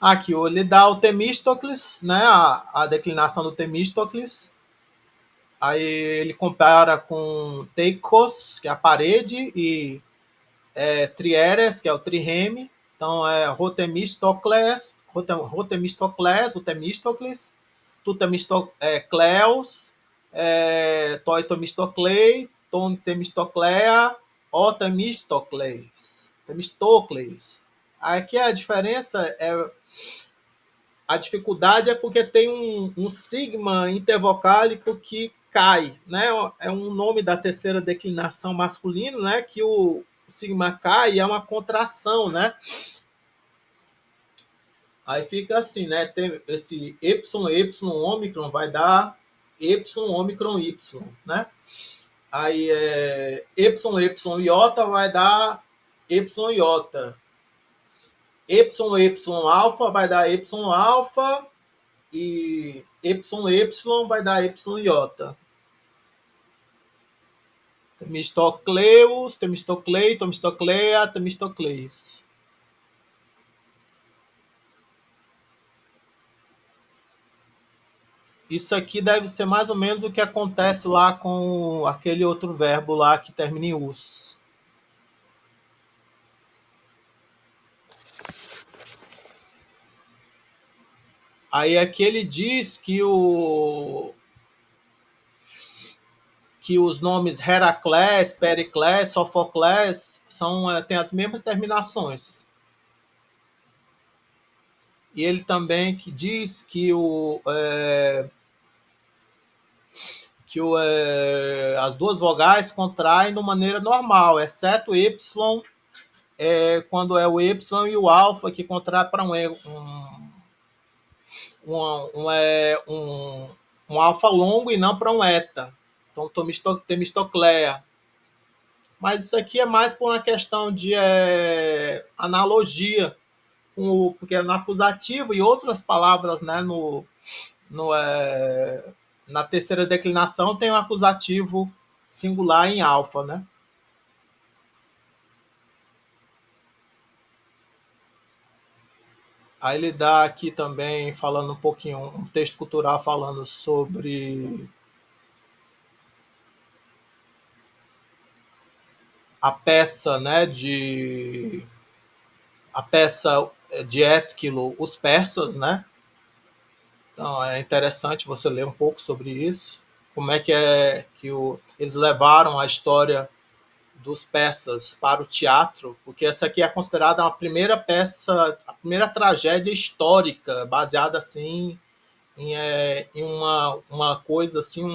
[SPEAKER 1] Aqui ele dá o Temístocles, né? A declinação do Temístocles. Aí ele compara com Teikos, que é a parede, e Trieres, que é o trireme. Então, é Rotemistocles, Rotemistocles, Tutemistocleus, Toitomistoclei, Tontemistoclea, Otemistocles, Temistocles. Aqui a diferença a dificuldade é porque tem um sigma intervocálico que cai, né? É um nome da terceira declinação masculino, né? Que o sigma cai é uma contração, né? Aí fica assim, né? Tem esse y ômicron vai dar y ômicron y, né? Aí y iota vai dar y iota. Y alfa vai dar y alfa e y vai dar y iota. Temistocleus, Temistoclei, Temistoclea, Temistocleis. Isso aqui deve ser mais ou menos o que acontece lá com aquele outro verbo lá que termina em us. Aí aqui ele diz que os nomes Heracles, Pericles, Sofocles têm as mesmas terminações. E ele também que diz que as duas vogais contraem de maneira normal, exceto y, quando é o y e o alfa que contrai para um alfa longo e não para um eta. Então, Temistoclea. Mas isso aqui é mais por uma questão de analogia, porque é no acusativo e outras palavras, né, na terceira declinação tem um acusativo singular em alfa, né? Aí ele dá aqui também, falando um pouquinho, um texto cultural falando sobre a peça, né, de Ésquilo, Os Persas, né? Então é interessante você ler um pouco sobre isso, como é que eles levaram a história dos persas para o teatro, porque essa aqui é considerada a primeira peça, a primeira tragédia histórica, baseada assim em uma coisa assim,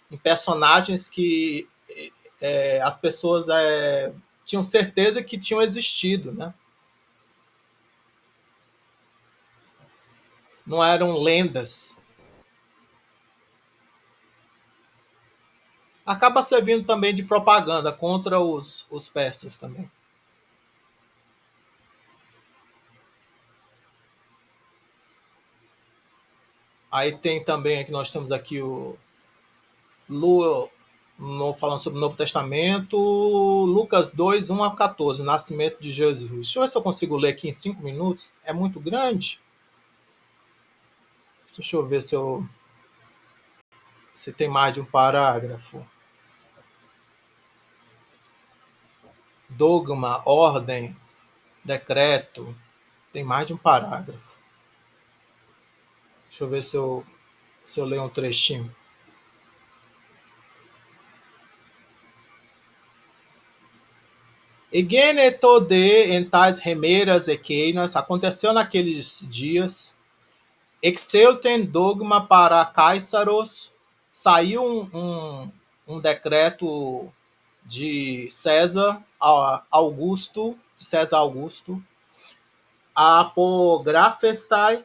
[SPEAKER 1] em personagens que as pessoas tinham certeza que tinham existido, né? Não eram lendas. Acaba servindo também de propaganda contra os persas também. Aí tem também, aqui nós temos aqui falando sobre o Novo Testamento, Lucas 2, 1 a 14, Nascimento de Jesus. Deixa eu ver se eu consigo ler aqui em 5 minutos. É muito grande. Deixa eu ver se tem mais de um parágrafo. Dogma, ordem, decreto. Tem mais de um parágrafo. Deixa eu ver se eu leio um trechinho. Egeneto de em tais remeras equeinas, aconteceu naqueles dias, exelten dogma para Caesaros, saiu um decreto de César Augusto, apografestai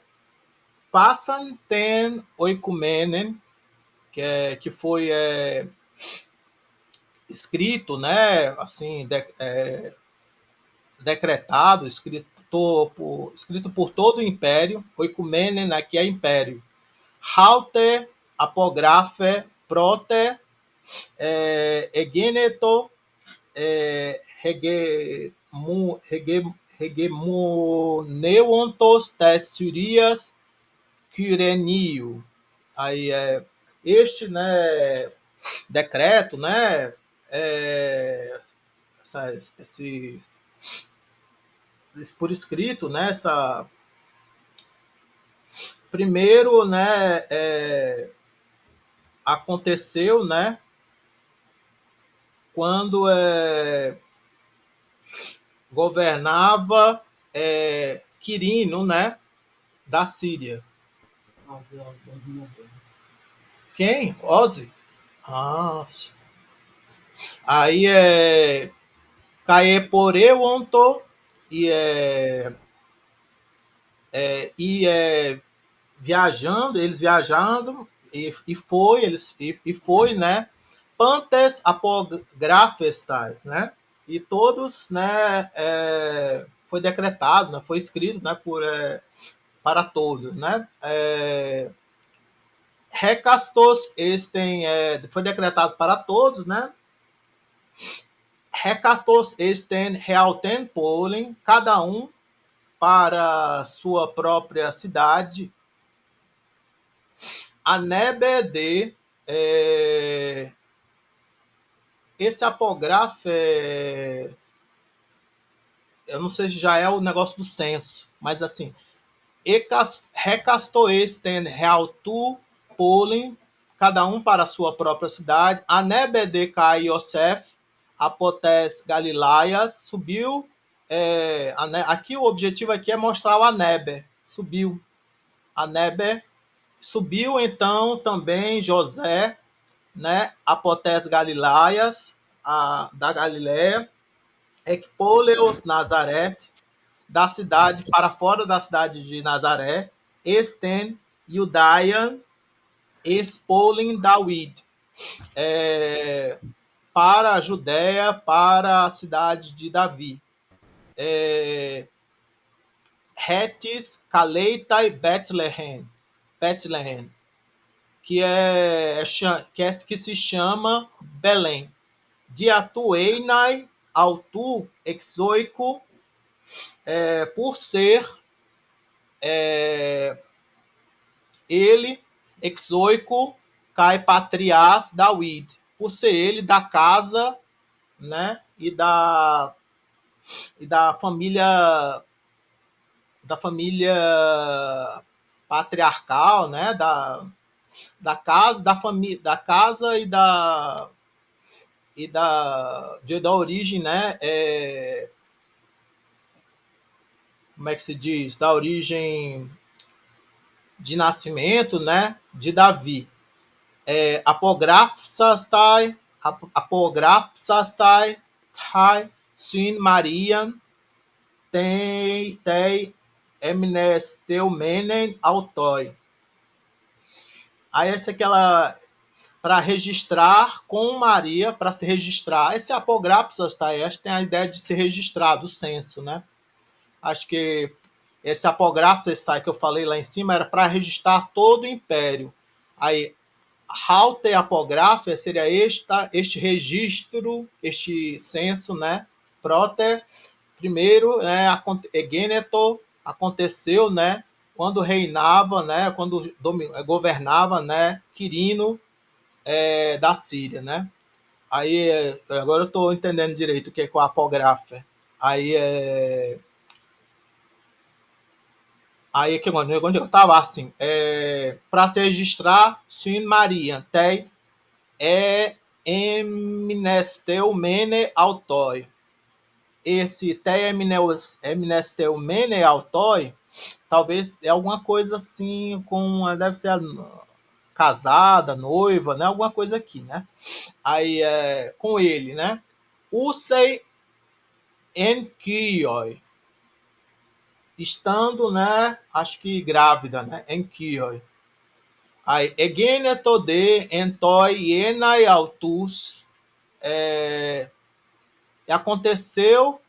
[SPEAKER 1] passam ten oikumenen, que foi escrito, né, assim, decretado, escrito por todo o império, oikumenen aqui é império, haute, apografe, prote, egeneto, hegemoneuontos tes Surias Quirenio. Aí este, né, decreto, né, esse por escrito, né, primeiro, né, aconteceu, né, quando governava Quirino, né, da Síria. Quem? Ozzy? Ah, aí Caeporeuonto e eles viajando e foi, né? Pantes apografestai, né? E todos, né? Foi decretado, né? Foi escrito, né? Para todos, né? Recastos foi decretado para todos, né? Recastos esten realten polem, cada um para sua própria cidade. A nebe esse apógrafo eu não sei se já é o negócio do censo, mas assim, recastoesten realtu polem, cada um para a sua própria cidade. A nebe de Cai Yosef, apotés Galilaias, subiu. Aqui o objetivo aqui é mostrar o Anebe, subiu. Anebe subiu então também José, né, apotés Galilaias, da Galiléia, Equipoleos Nazaré, da cidade para fora da cidade de Nazaré, Esten Judaian, Espolin David, para a Judéia, para a cidade de Davi. Hetis, Caleita e Bethlehem, que se chama Belém. Diatueinai autu exoico, por ser ele exoico cai patriás David, por ser ele da casa, né, e da família patriarcal, né, da casa, da família, da casa e da origem, né, como é que se diz, da origem de nascimento, né, de Davi. Apografsastai, Sin Marian, tem Emnesteumenen Autoi. Aí essa é aquela para registrar com Maria, para se registrar. Esse apograpsas, tá? Acho que tem a ideia de se registrar do censo, né? Acho que esse apograpsas, tá, que eu falei lá em cima era para registrar todo o império. Aí haute apografia seria este registro, este censo, né? Prote, primeiro, né, Egeneto, aconteceu, né, quando reinava, né, quando governava, né, Quirino da Síria, né? Aí agora eu estou entendendo direito o que é o apógrafe. Aí que onde eu estava assim, para se registrar, Sin Maria, tem Emnesteumene Autoi. Esse Emnesteumene Autoi, talvez é alguma coisa assim, deve ser casada, noiva, né? Alguma coisa aqui, né? Aí com ele, né? Usei enkioi, estando, né? Acho que grávida, né? Enkioi. Aí egeneto de entoi enai altus, aconteceu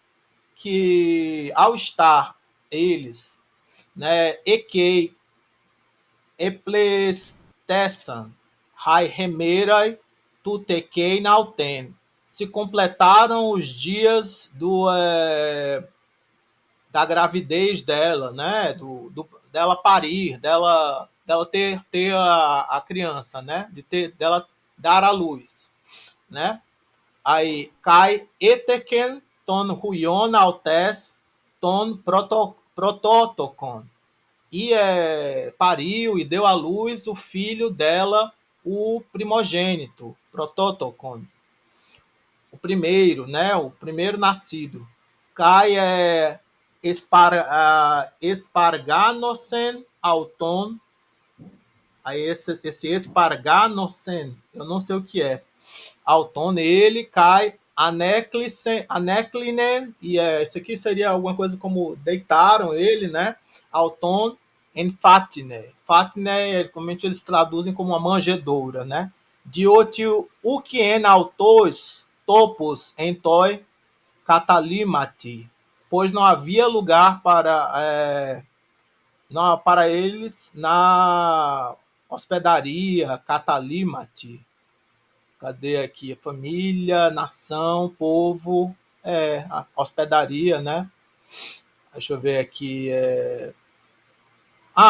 [SPEAKER 1] que ao estar eles, né? Ekei eplestessan hai remerai tutekei nauten, se completaram os dias da gravidez dela, né? Dela parir, dela ter a criança, né? Dela dar à luz, né? Aí cai eteken ton huion altes ton prototokon. E pariu e deu à luz o filho dela, o primogênito, prototokon. O primeiro, né? O primeiro nascido. Kai esparganosen auton. Aí esse esparganosen, eu não sei o que é. Auton, ele cai aneclinen, e isso aqui seria alguma coisa como deitaram ele, né? Auton em fatine. Fatine, comumente eles traduzem como uma manjedoura, né? Diotio ukien autos topos entoi catalimati, pois não havia lugar para eles na hospedaria catalimati. Cadê aqui? Família, nação, povo, a hospedaria, né? Deixa eu ver aqui.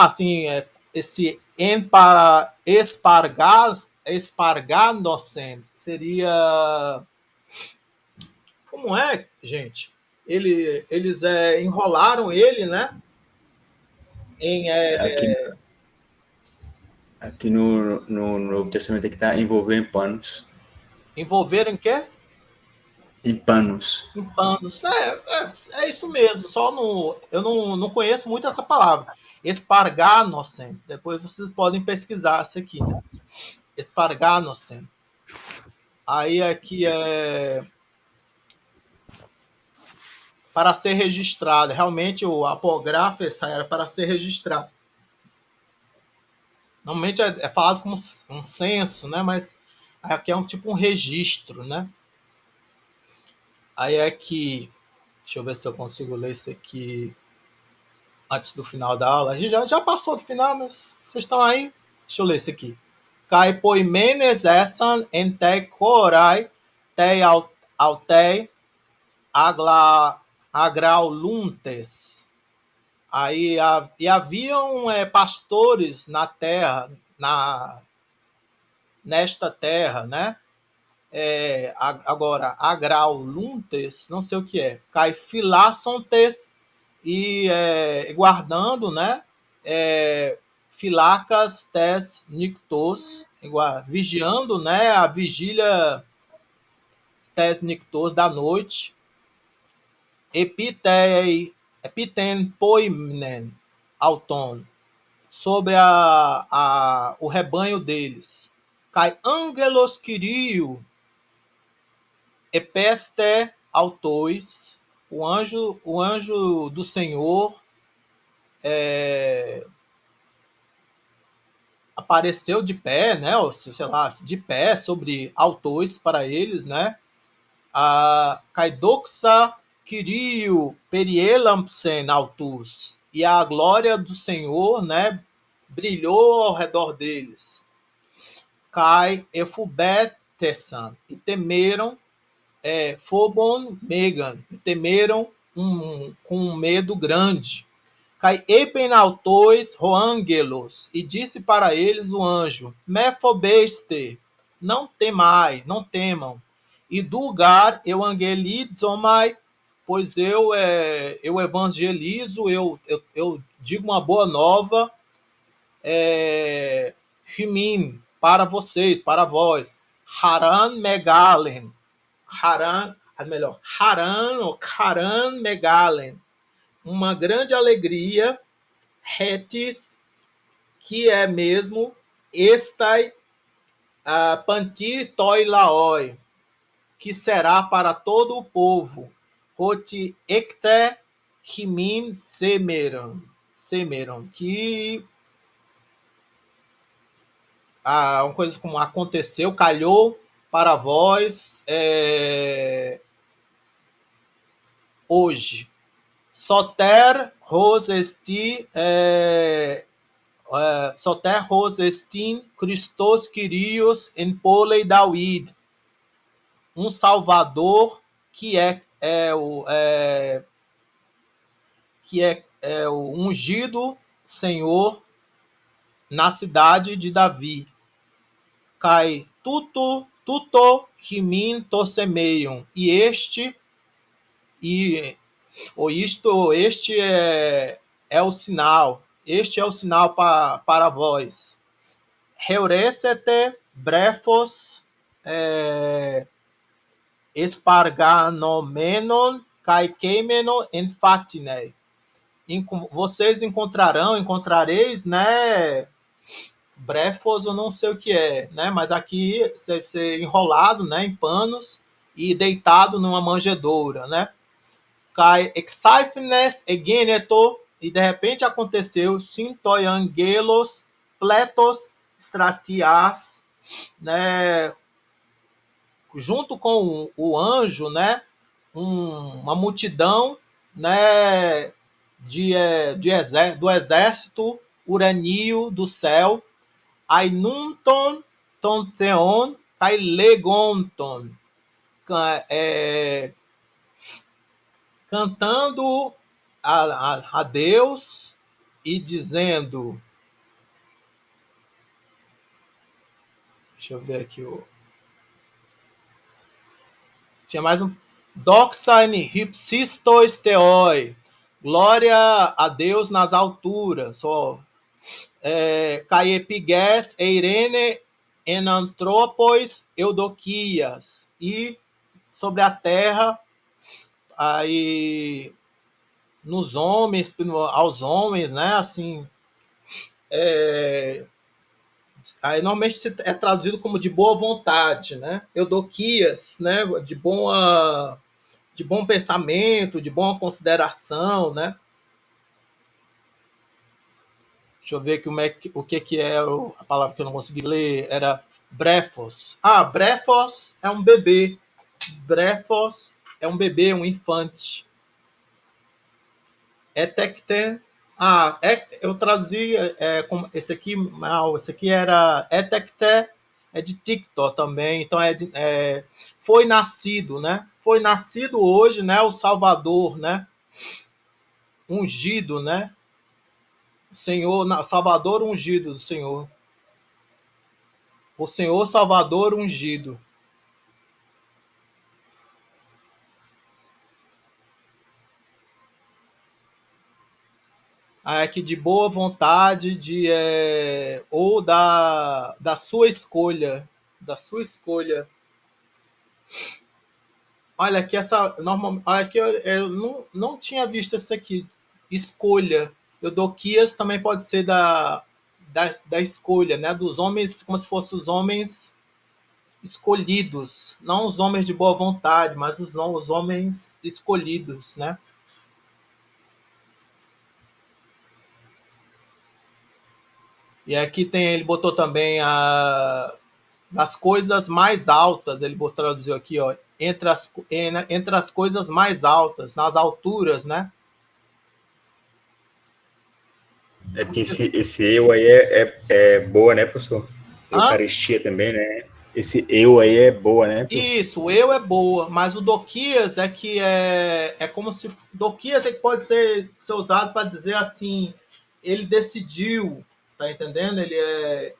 [SPEAKER 1] Sim, esse esparganocens seria. Como é, gente? Eles enrolaram ele, né?
[SPEAKER 4] Aqui no Novo Testamento que está envolver em panos.
[SPEAKER 1] Envolveram em quê?
[SPEAKER 4] Em panos.
[SPEAKER 1] Em panos. É isso mesmo. Eu não conheço muito essa palavra. Esparganocen. Depois vocês podem pesquisar isso aqui. Esparganocen. Aí aqui para ser registrado. Realmente o apógrafo era para ser registrado. Normalmente é falado como um censo, né? Mas aqui é tipo um registro, né? Aí aqui, deixa eu ver se eu consigo ler isso aqui antes do final da aula. A gente já passou do final, mas vocês estão aí? Deixa eu ler isso aqui. Kai poimenes essan ente corai tei autei agrauluntes. Aí e haviam pastores na terra, nesta terra, né? Agora, agrauluntes, não sei o que é. Cai filassontes e guardando, né? Filacas tes nictos, vigiando, né? A vigília tes nictos da noite. Epiten poimnen auton, sobre o rebanho deles. Cai angelos quirio epeste autois, o anjo do Senhor apareceu de pé, né? Ou sei lá, de pé sobre autois para eles, né? A Kaidoxa Kirio Perielampsen Altus, e a glória do Senhor, né, brilhou ao redor deles. Kai Efubetesan, e temeram Phobon Megan, e temeram com um medo grande. Cai epenautois roangelos, e disse para eles o anjo: Mephobeste, não temai, não temam. E do lugar eu angelizomai, pois eu evangelizo, eu digo uma boa nova, Shimim, para vocês, para vós. Haran Megalen, Haran Megalen, uma grande alegria, retis, que é mesmo estai panti toi laoi, que será para todo o povo, hoti ekte himim semeron, que uma coisa como aconteceu, calhou para vós hoje. Soter rosesti Christos Kyrios em polei David, um Salvador que é o ungido Senhor na cidade de Davi. Cai tuto himin tossemeion, e ou isto, é o sinal, este é o sinal para vós. Heuresete brephos esparganomenon kai keimenon enfatine. Vocês encontrareis, né? Brefos, eu não sei o que é, né? Mas aqui ser enrolado, né, em panos e deitado numa manjedoura, né? Kai exaifnes egeneto, e de repente aconteceu sintoiangelos pletos stratias, né? Junto com o anjo, né? Uma multidão, né? Do exército uranio do céu, ainunton tonteon kai legonton, cantando a Deus e dizendo, deixa eu ver aqui, tinha mais um, doxain hipsistos theoi, glória a Deus nas alturas, ó, Caiepiges, Eirene, Enantropos, Eudoquias, e sobre a terra, aí nos homens, aos homens, né, assim, aí normalmente é traduzido como de boa vontade, né, Eudoquias, né, de bom pensamento, de boa consideração, né. Deixa eu ver o que é a palavra que eu não consegui ler. Era brefos. Brefos é um bebê. Brefos é um bebê, um infante. Etecten. Eu traduzi como esse aqui mal. Esse aqui era etecte, é de ticto também. Então foi nascido, né? Foi nascido hoje, né? O Salvador, né? Ungido, né? Senhor, Salvador ungido do Senhor. O Senhor Salvador ungido. Que de boa vontade, ou da sua escolha. Da sua escolha. Olha aqui, olha aqui, eu não tinha visto essa aqui. Escolha. Eudoquias também pode ser da escolha, né? Dos homens, como se fossem os homens escolhidos. Não os homens de boa vontade, mas os homens escolhidos, né? E aqui ele botou também as coisas mais altas, ele traduziu aqui, ó, entre as coisas mais altas, nas alturas, né?
[SPEAKER 4] É porque esse eu aí é boa, né, professor? Eucaristia também, né? Esse eu aí é boa, né?
[SPEAKER 1] Isso, o eu é boa, mas o doquias é que é como se... Doquias é que pode ser usado para dizer assim, ele decidiu, tá entendendo?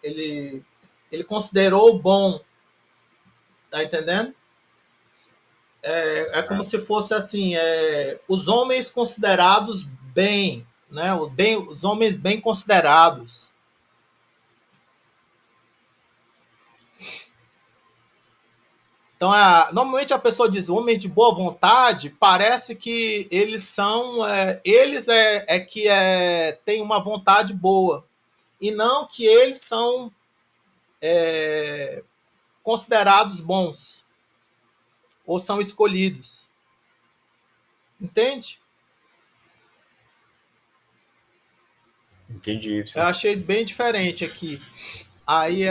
[SPEAKER 1] Ele considerou bom, tá entendendo? É como se fosse assim, os homens considerados bem, né? Os homens bem considerados. Então, normalmente a pessoa diz homens de boa vontade, parece que eles são, que têm uma vontade boa, e não que eles são considerados bons, ou são escolhidos. Entende?
[SPEAKER 4] Entendi.
[SPEAKER 1] Eu achei bem diferente aqui. Aí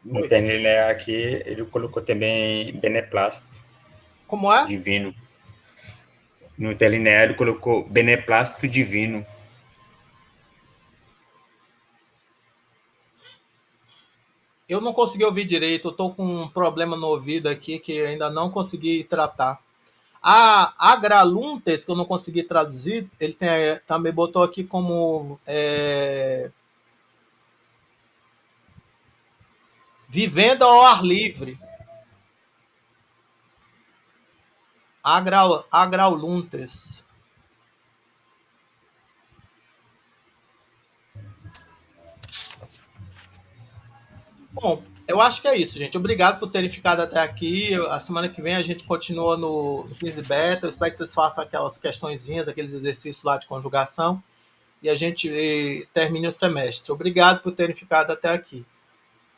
[SPEAKER 4] No interlinear aqui, ele colocou também beneplácito.
[SPEAKER 1] Como é?
[SPEAKER 4] Divino. No interlinear, ele colocou beneplácito divino.
[SPEAKER 1] Eu não consegui ouvir direito, eu tô com um problema no ouvido aqui que ainda não consegui tratar. A Agraluntes, que eu não consegui traduzir, ele também botou aqui como vivendo ao ar livre. Agrauluntes. Bom, eu acho que é isso, gente. Obrigado por terem ficado até aqui. A semana que vem a gente continua no 15 Beta. Eu espero que vocês façam aquelas questõezinhas, aqueles exercícios lá de conjugação. E a gente termine o semestre. Obrigado por terem ficado até aqui.